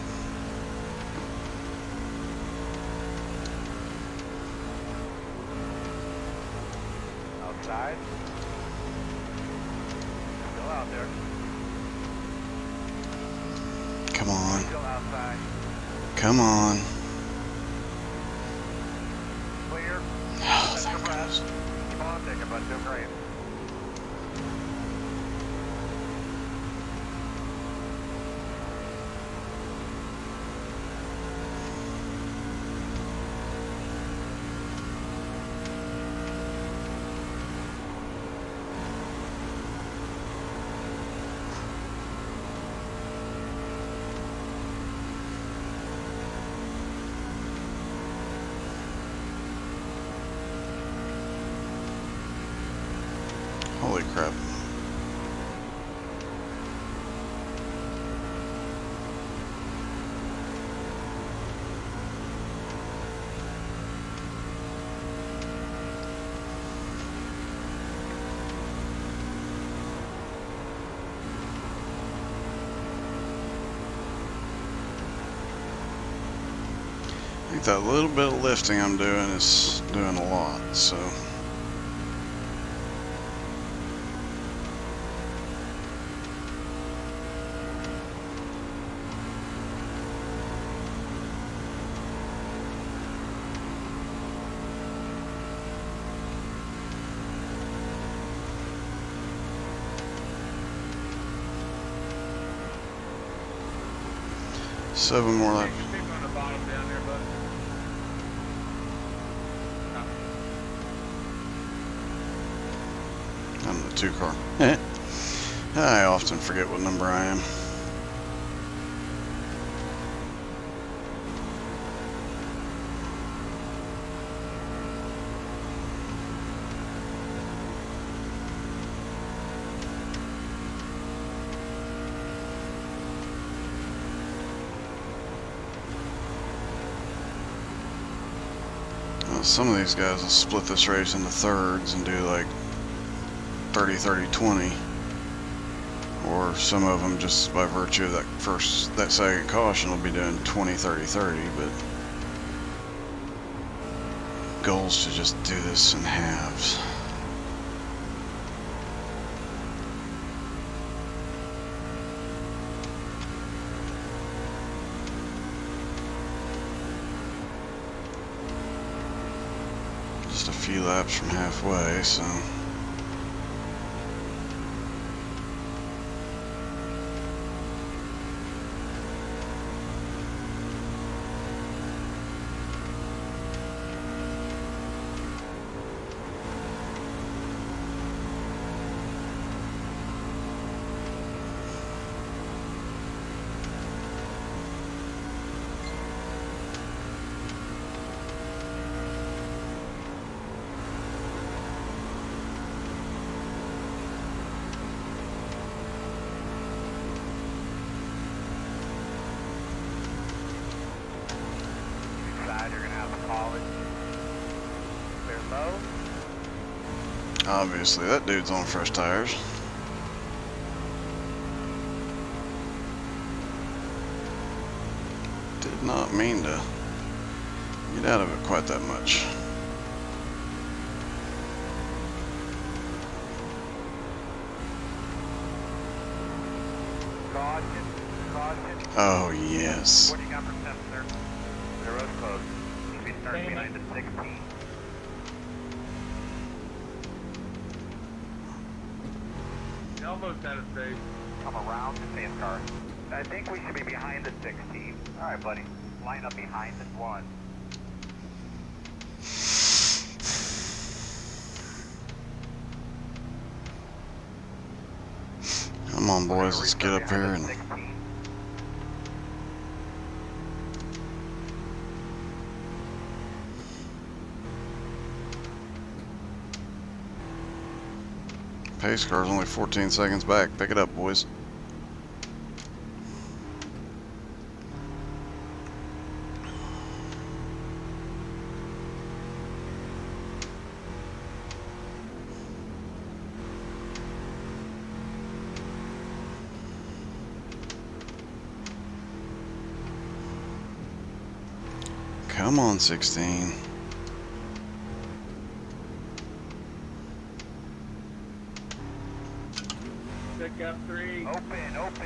Outside. Still out there. Come on. Still outside. Come on. Clear. Oh, That's thank the goodness. rest. Keep on taking, but still great. Holy crap. I think that little bit of lifting I'm doing is doing a lot, so. Seven more left. Keep on the bottom down there, bud. I'm the 2 car. I often forget what number I am. Some of these guys will split this race into thirds and do like 30, 30, 20. Or some of them, just by virtue of that second caution, will be doing 20, 30, 30. But goals to just do this in halves. Just a few laps from halfway, so. You're gonna have a college. Clear low. Obviously, that dude's on fresh tires. Did not mean to get out of it quite that much. Caution. Caution. Oh, yes. What do you got for temps, sir? The road's closed. Should be starting behind the 16. Almost out of space. Come around the same car. I think we should be behind the 16. Alright, buddy. Line up behind this one. Come on, boys, let's get up here and 16. pace car's only 14 seconds back. Pick it up, boys. Come on, 16. Pick up 3. Open, open.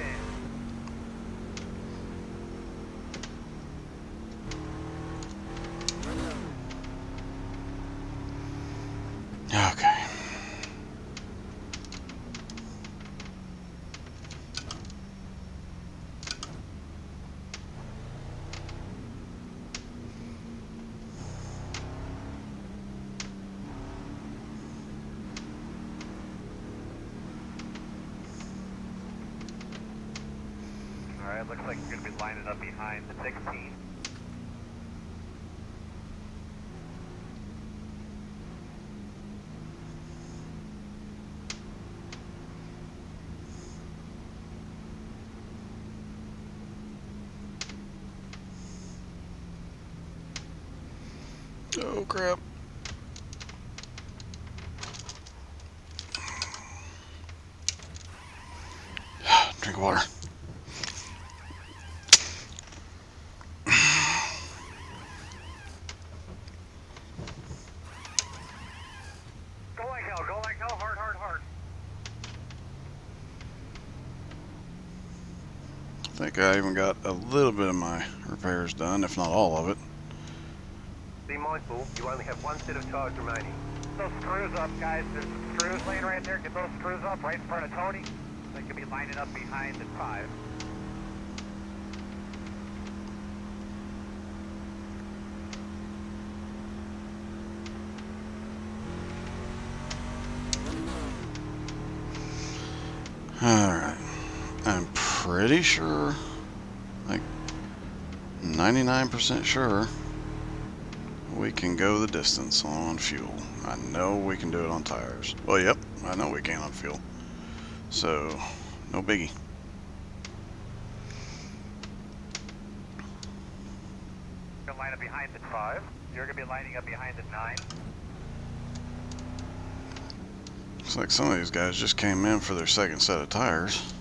Okay. Alright, looks like you're gonna be lining up behind the 16. Oh, crap. Drink water. Go like hell, hard, hard, hard. I think I even got a little bit of my repairs done, if not all of it. Be mindful, you only have one set of tires remaining. Get those screws up, guys. There's some screws laying right there. Get those screws up right in front of Tony. They could be lining up behind the 5. Alright. I'm pretty sure, like 99% sure, we can go the distance on fuel. I know we can do it on tires. Well, yep, I know we can on fuel. So, no biggie. Gonna line up behind the 5. You're gonna be lining up behind the 9. Looks like some of these guys just came in for their second set of tires.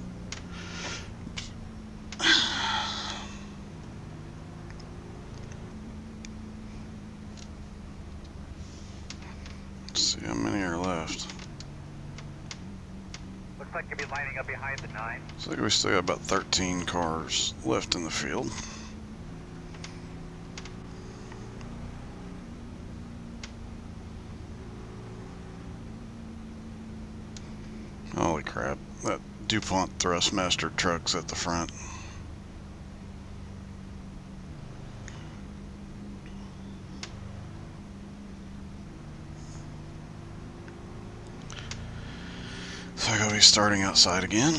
Let's see how many are left. Looks like you'll be lining up behind the 9. Looks like we still got about 13 cars left in the field. Holy crap, that DuPont Thrustmaster truck's at the front. So I gotta be starting outside again.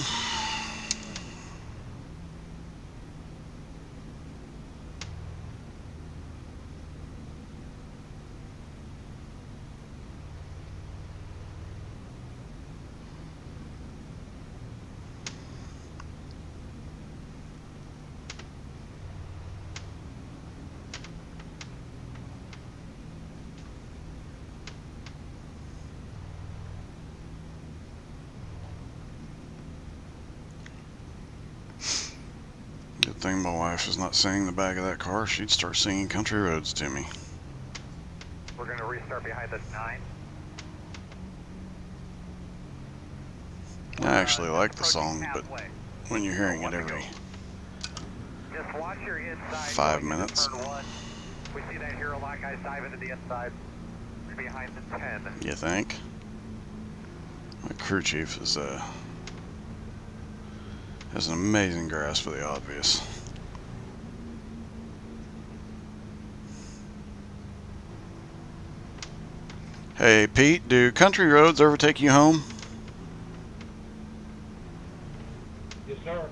Good thing my wife is not singing the back of that car. She'd start singing Country Roads to me. We're gonna restart behind the 9. I actually like the song, but when you're hearing it every Just watch your inside. 5 going into minutes. turn 1. We see that here a lot, guys dive into the inside. We're behind the 10. You think? My crew chief is has an amazing grasp of the obvious. Hey Pete, do country roads ever take you home? Yes, sir.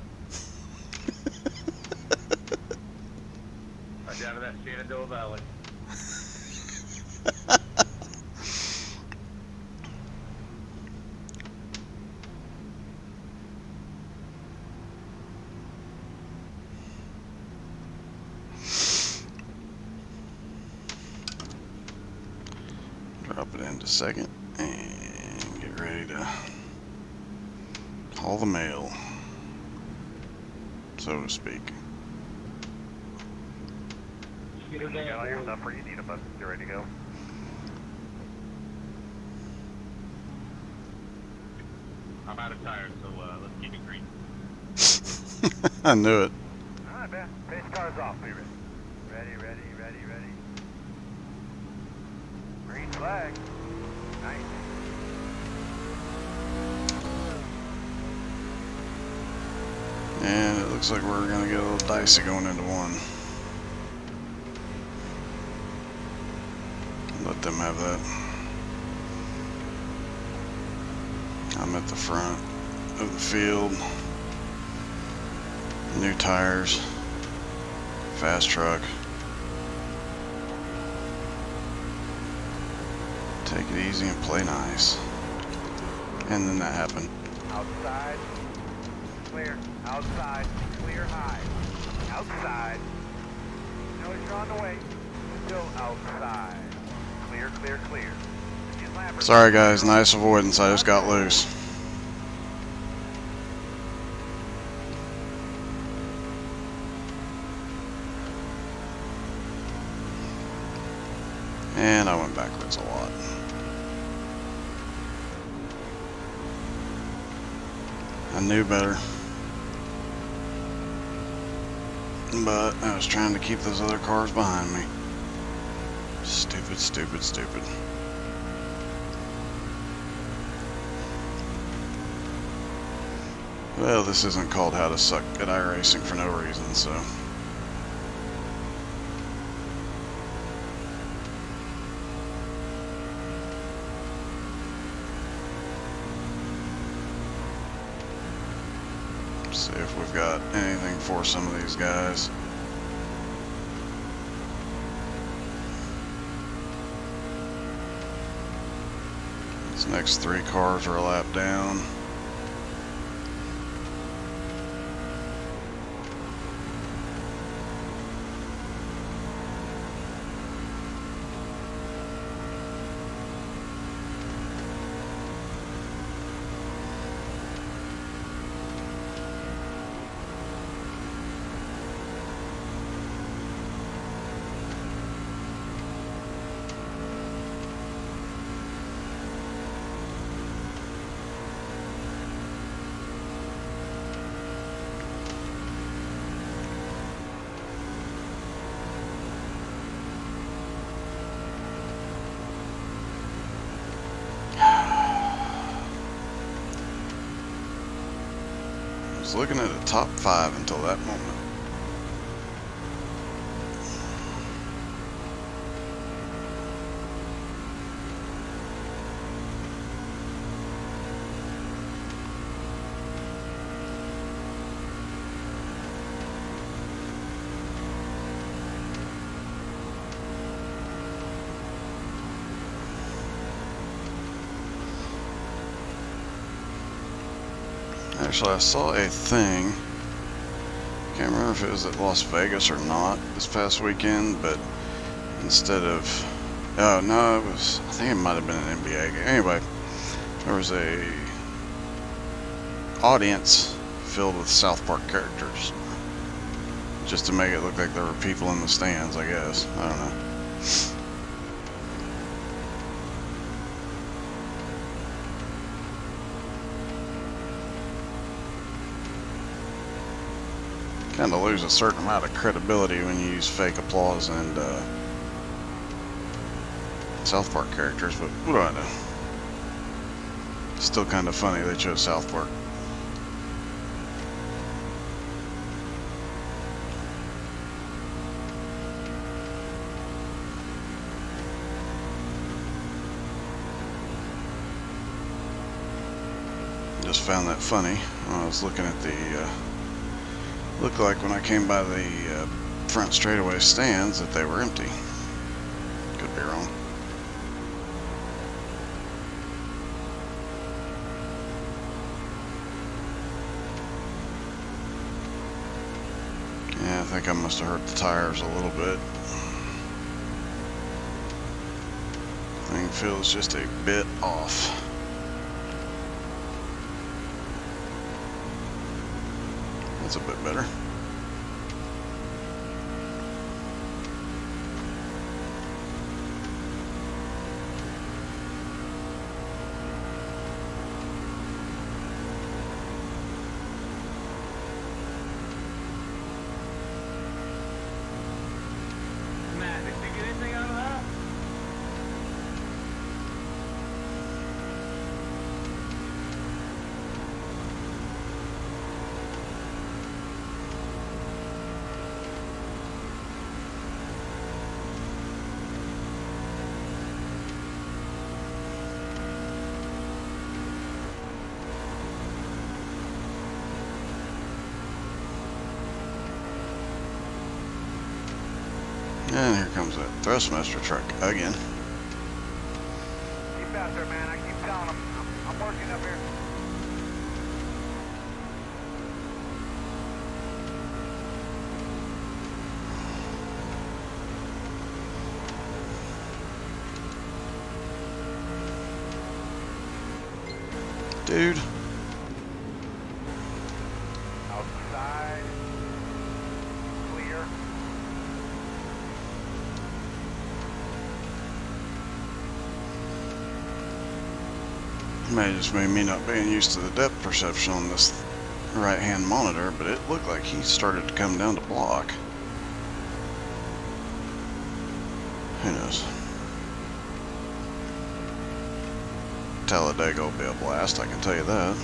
Right down to that Shenandoah Valley. Drop it into second and get ready to haul the mail, so to speak. Get her You got all your down, boys. stuff where you need them, but you're ready to go. I'm out of tires, so let's keep it green. I knew it. Alright, man. Pace cars off. Be ready. Ready. Green flag. Nice. And it looks like we're gonna get a little dicey going into one. Let them have that. I'm at the front of the field. New tires. Fast truck. Take it easy and play nice. And then that happened. Outside. Clear. Outside. Clear high. Outside. Notice you're on the way. Still outside. Clear. Indian Lambert. Sorry guys, nice avoidance. I just got loose. And I went backwards a lot. I knew better. But I was trying to keep those other cars behind me. Stupid. Well, this isn't called How to Suck at iRacing for no reason, so. See if we've got anything for some of these guys. These next 3 cars are a lap down. Was looking at a top 5 until that moment. Actually, I saw a thing. Can't remember if it was at Las Vegas or not this past weekend, but instead of, oh no, it was, I think it might have been an NBA game. Anyway, there was a audience filled with South Park characters, just to make it look like there were people in the stands, I guess. I don't know. Kind of lose a certain amount of credibility when you use fake applause and South Park characters, but what do I know? Still kind of funny they chose South Park. Just found that funny when I was looking at the looked like when I came by the front straightaway stands that they were empty. Could be wrong. Yeah, I think I must have hurt the tires a little bit. Thing feels just a bit off. That's a bit better. Matt, did you get anything out of that? And here comes that Thrustmaster truck again. Keep out there, man. I keep telling them. I'm working up here. Dude. Outside. Clear. May just be me not being used to the depth perception on this right hand monitor, but it looked like he started to come down to block. Who knows? Talladega will be a blast, I can tell you that.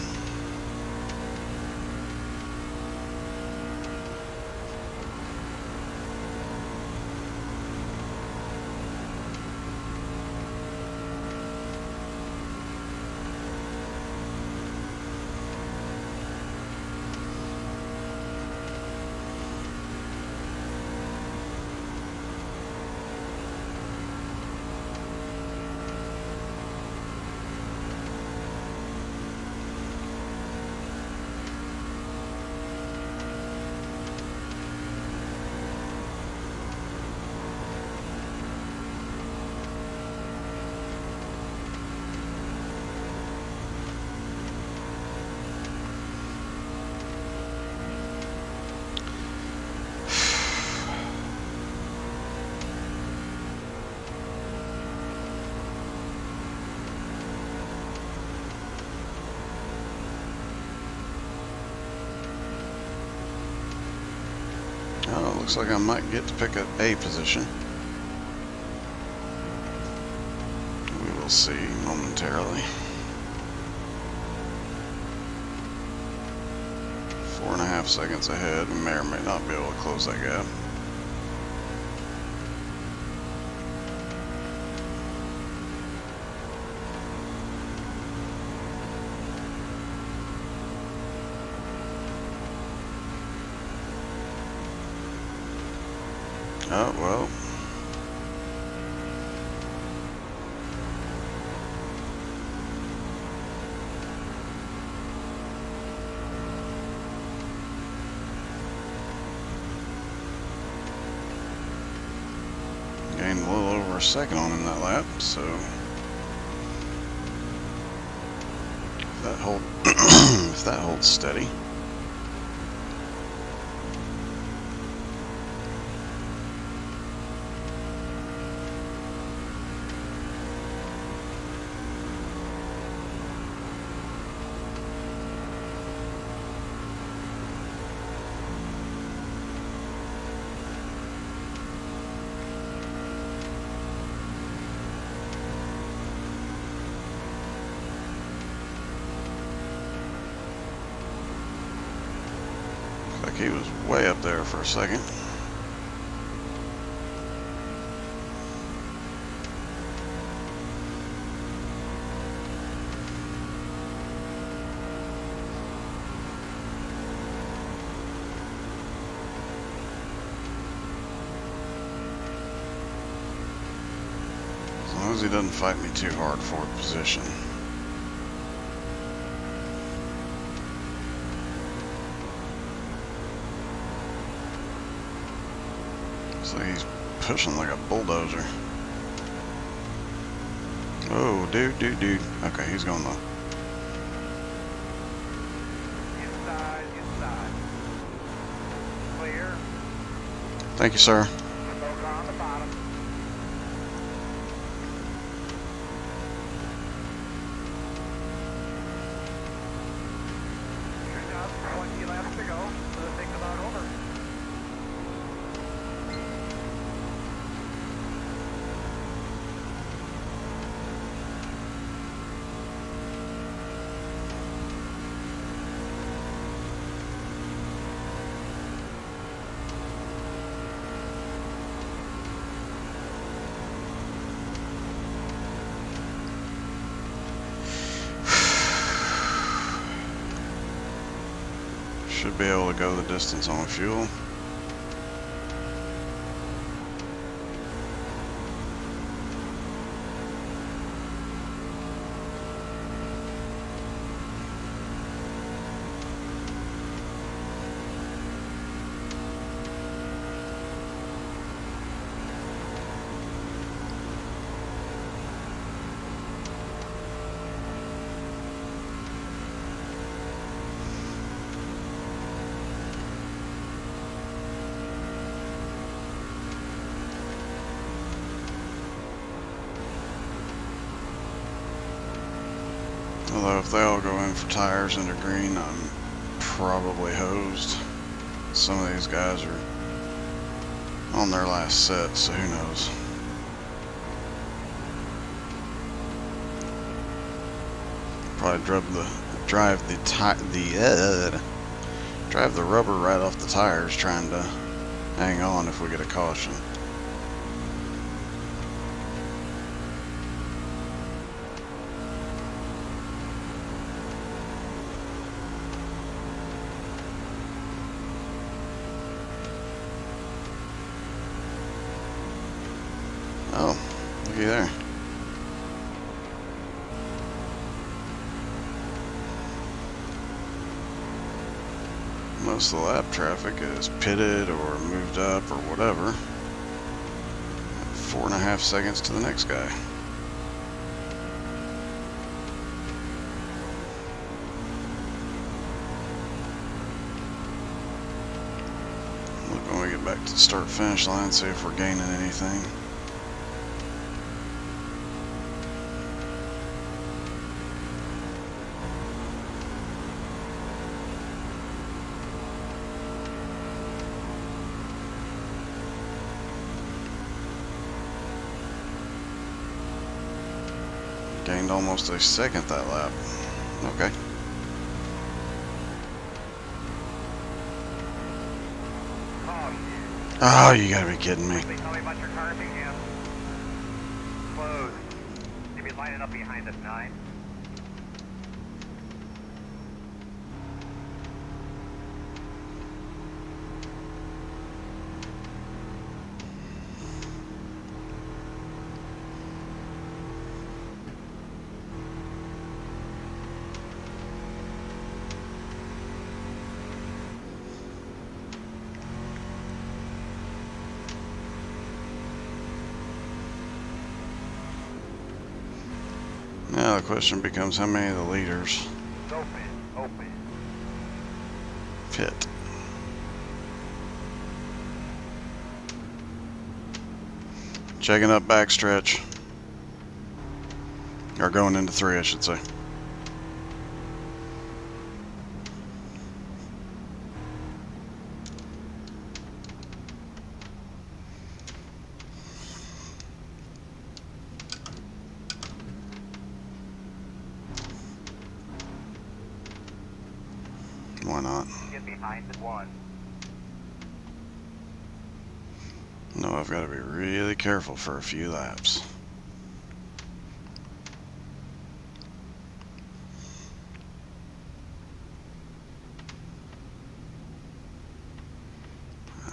Oh, looks like I might get to pick up a position. We will see momentarily. 4.5 seconds ahead. We may or may not be able to close that gap. Oh, well. Gained a little over a second on him that lap, so if that hold if that holds steady. Like he was way up there for a second. As long as he doesn't fight me too hard for position. So he's pushing like a bulldozer. Oh, dude. Okay, he's going low. Inside. Clear. Thank you, sir. Smoke on the bottom. Sure enough, 20 laps to go. So the thing's about over. Should be able to go the distance on fuel. Although if they all go in for tires and they're green, I'm probably hosed. Some of these guys are on their last set, so who knows. Probably drive the rubber right off the tires, trying to hang on if we get a caution. Oh, looky there. Most of the lap traffic is pitted or moved up or whatever. 4.5 seconds to the next guy. Look when we get back to the start finish line, see if we're gaining anything. Gained almost a second that lap. Okay. Oh, you gotta be kidding me. Quickly tell me about your car if you can. Close. You'll be lining up behind us, 9. Now the question becomes how many of the leaders Open. Open. fit. Checking up backstretch. Or going into 3, I should say. Why not? Get behind the 1. No, I've got to be really careful for a few laps.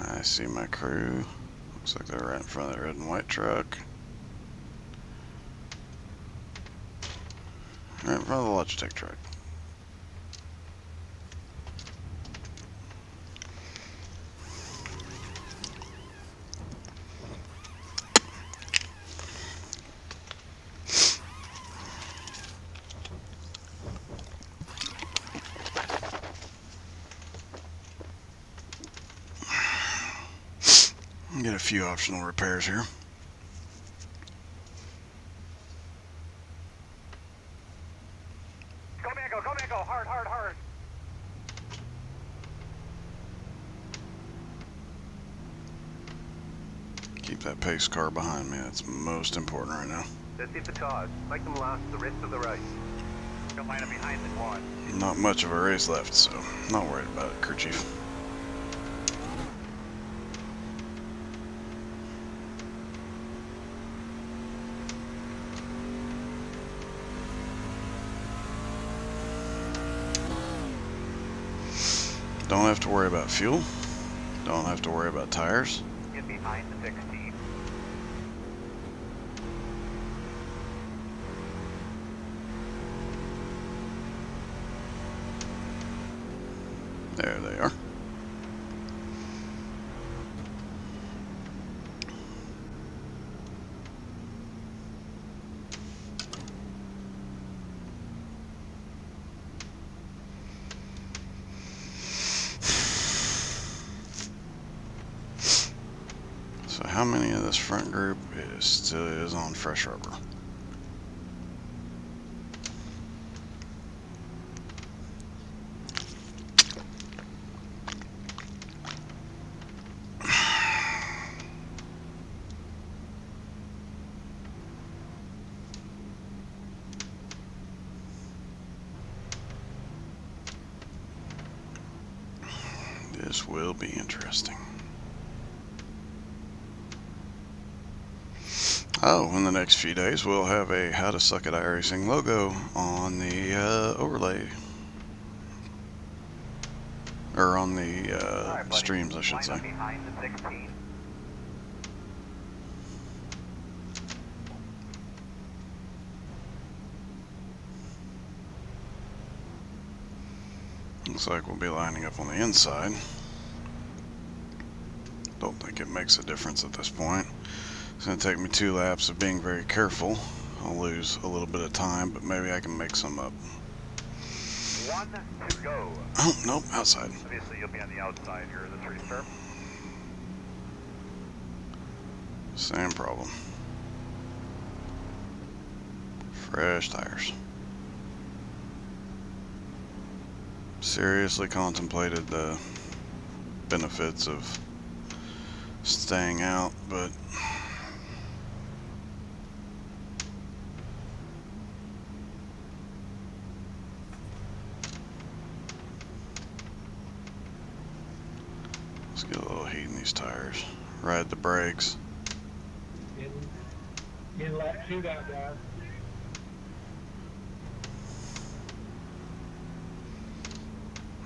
I see my crew. Looks like they're right in front of that red and white truck. Right in front of the Logitech truck. Get a few optional repairs here. Go, Mango. Go, Mango. Hard, hard, hard. Keep that pace car behind me. That's most important right now. Let's hit the cars. Make them last the rest of the race. Go line up behind the 1. Not much of a race left, so not worried about it, crew chief. Don't have to worry about fuel. Don't have to worry about tires. Get behind the 16. There they are. So how many of this front group still is on fresh rubber? This will be interesting. Oh, in the next few days, we'll have a How to Suck at iRacing logo on the overlay. Or on the All right, buddy. streams, I should Line say. up behind the 16. Looks like we'll be lining up on the inside. Don't think it makes a difference at this point. It's going to take me 2 laps of being very careful. I'll lose a little bit of time, but maybe I can make some up. 1 to go. Oh, nope, outside. Obviously, you'll be on the outside here of this restart. Same problem. Fresh tires. Seriously contemplated the benefits of staying out, but let's get a little heating these tires. Ride the brakes. In lap shootout, guys.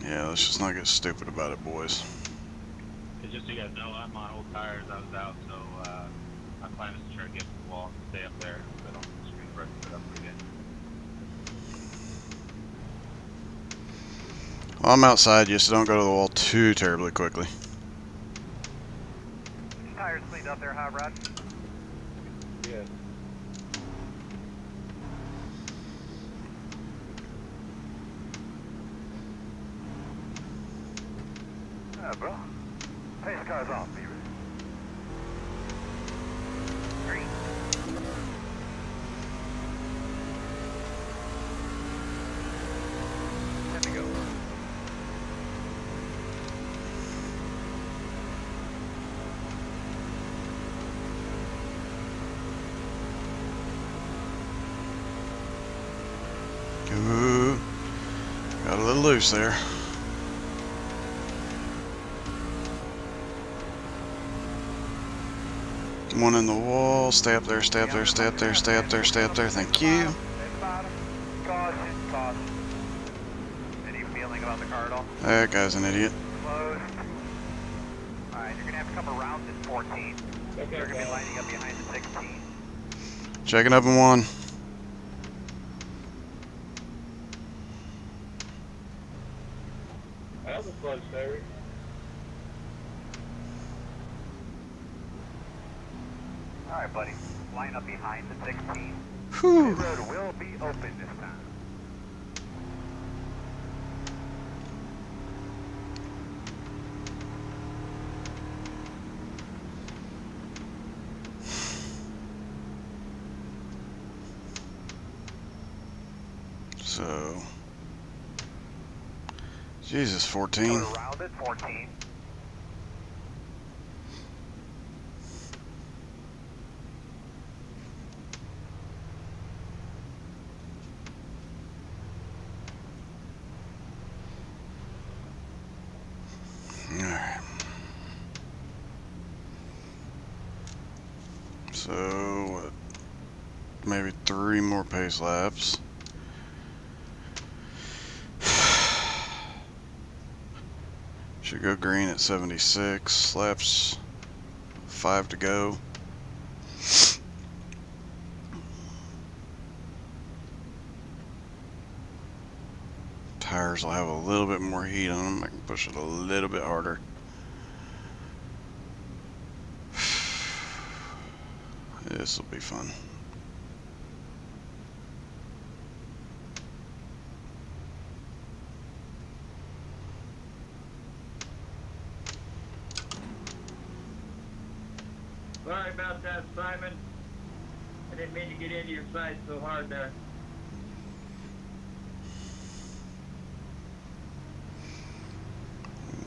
Yeah, let's just not get stupid about it, boys. It's just so you guys know, I'm on old tires. I was out, so my plan is to try to get to the wall and stay up there so I don't screen break it up again. Well, I'm outside, just don't go to the wall too terribly quickly. Tires cleaned up there, Hot Rod? Yes. Yeah, bro. Pace car's off, be ready. Green. Time to go. Ooh, got a little loose there. One in the wall. Stay up there, stay up there, stay up there, stay up there, stay up there. Thank you. Stay at the bottom. Caution, caution. Any feeling about the car at all? That guy's an idiot. Closed. Alright, you're gonna have to come around this 14. You're Okay, gonna be lining up behind the 16. Checking up in one. That was close, Terry. Alright, buddy. Line up behind the 16. Whew. The road will be open this time. So, Jesus, 14. Go around it, 14. Alright. So, what? Maybe 3 more pace laps. Should go green at 76. Laps 5 to go. Tires will have a little bit more heat on them. I can push it a little bit harder. This will be fun. Sorry about that, Simon. I didn't mean to get into your side so hard there.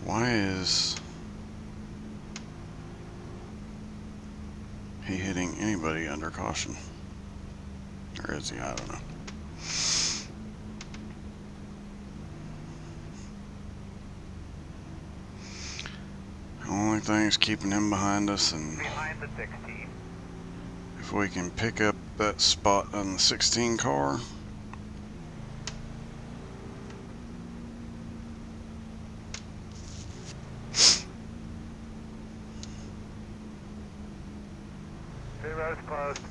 Why is he hitting anybody under caution? Or is he? I don't know. The only thing is keeping him behind us, and Behind the 16. if we can pick up that spot on the 16 car. Pit road's closed.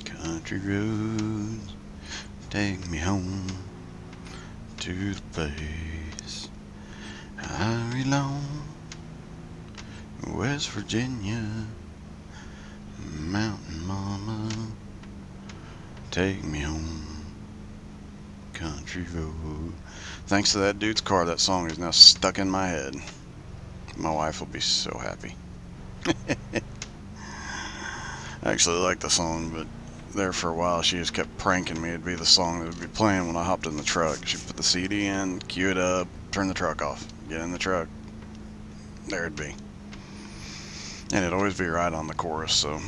Country roads take me home to the place I belong. West Virginia, Mountain Mama, take me home. Country road. Thanks to that dude's car, that song is now stuck in my head. My wife will be so happy. I actually like the song, but there for a while she just kept pranking me. It'd be the song that would be playing when I hopped in the truck. She'd put the CD in, cue it up, turn the truck off, get in the truck. There it'd be. And it'd always be right on the chorus, so.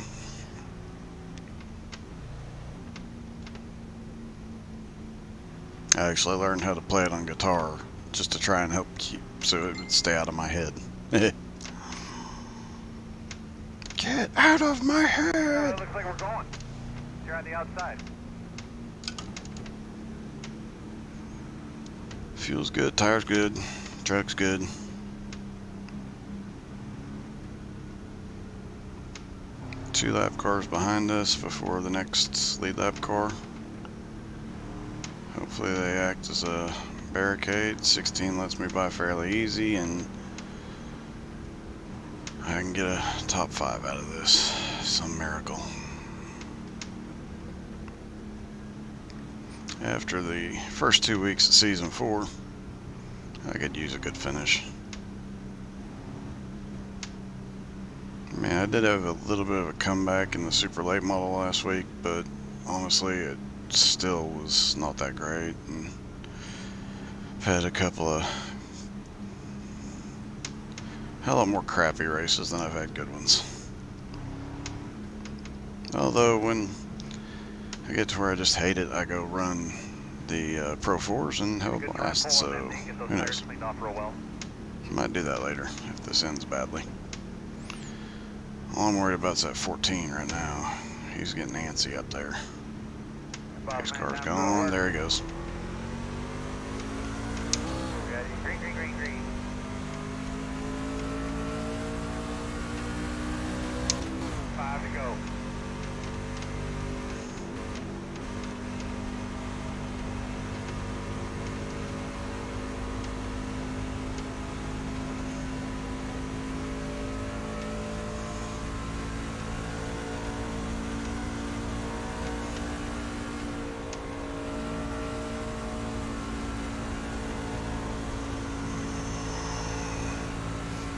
I actually learned how to play it on guitar just to try and help keep so it would stay out of my head. Get out of my It head! looks like we're going. You're on the outside. Fuel's good, tires good, truck's good. Two lap cars behind us before the next lead lap car. Hopefully they act as a barricade. 16 lets me by fairly easy, and I can get a top 5 out of this. Some miracle. After the first 2 weeks of season 4, I could use a good finish. Man, I did have a little bit of a comeback in the super late model last week, but honestly it still was not that great, and I've had a couple of a lot more crappy races than I've had good ones. Although when I get to where I just hate it, I go run the Pro 4s and have a Good blast, try so pulling in, get those who tires knows. cleaned off real well. Might do that later if this ends badly. All I'm worried about is that 14 right now. He's getting antsy up there. About His 9 car's times gone. over. There he goes. Ready? Green, green, green, green. Five to go.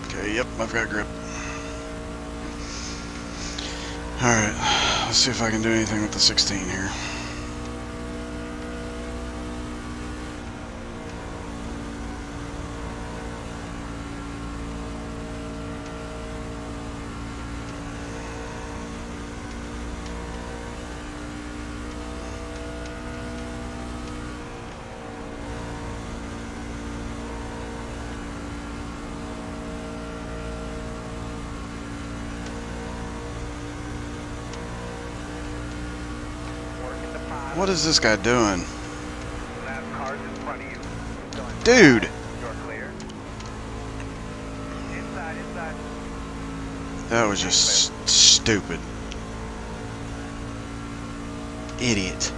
Okay, yep, I've got grip. Alright, let's see if I can do anything with the 16 here. Working the five. What is this guy doing? That car's in front of you. Going Dude! You're clear. Inside, inside. That was just stupid. Idiot.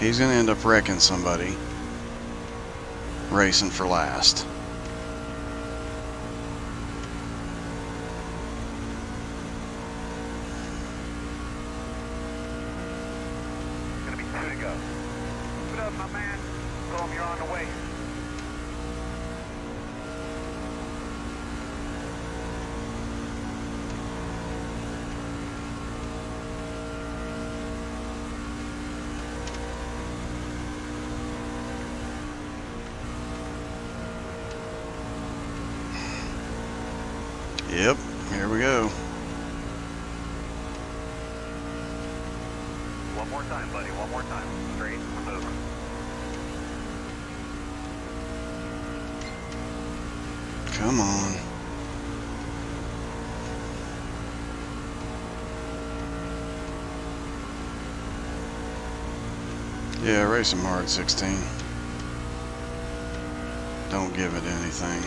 He's gonna end up wrecking somebody. Racing for last. Gonna be 2 to go. What up, my man? Tell him you're on the way. Yep, here we go. One more time, buddy. One more time. Straight. Move. Come on. Yeah, race him hard, 16. Don't give it anything.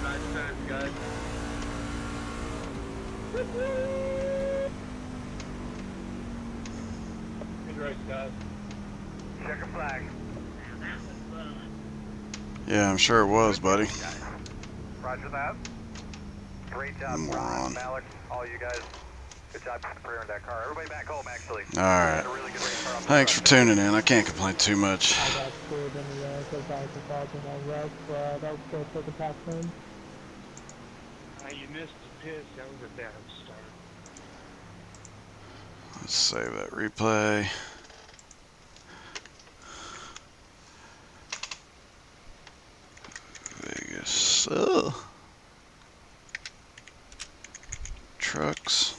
Nice times, guys. Good race, guys. Check a flag. Yeah, I'm sure it was, buddy. Roger that. Great job, Moron. Brian, Alex, all you guys. Good job preparing that car. Everybody back home, actually. All right. Had a really good race car off the Thanks for front. tuning in. I can't complain too much. I got screwed in the end because I was dodging that wreck, but I'll go for the pass lane. You missed the pit. That was a bad start. Let's save that replay. Vegas. Trucks.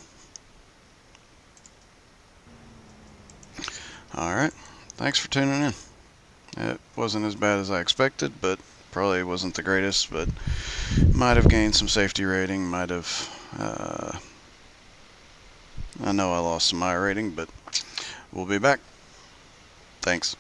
Alright. Thanks for tuning in. It wasn't as bad as I expected, but probably wasn't the greatest, but might have gained some safety rating, might have I know I lost some I rating, but we'll be back. Thanks.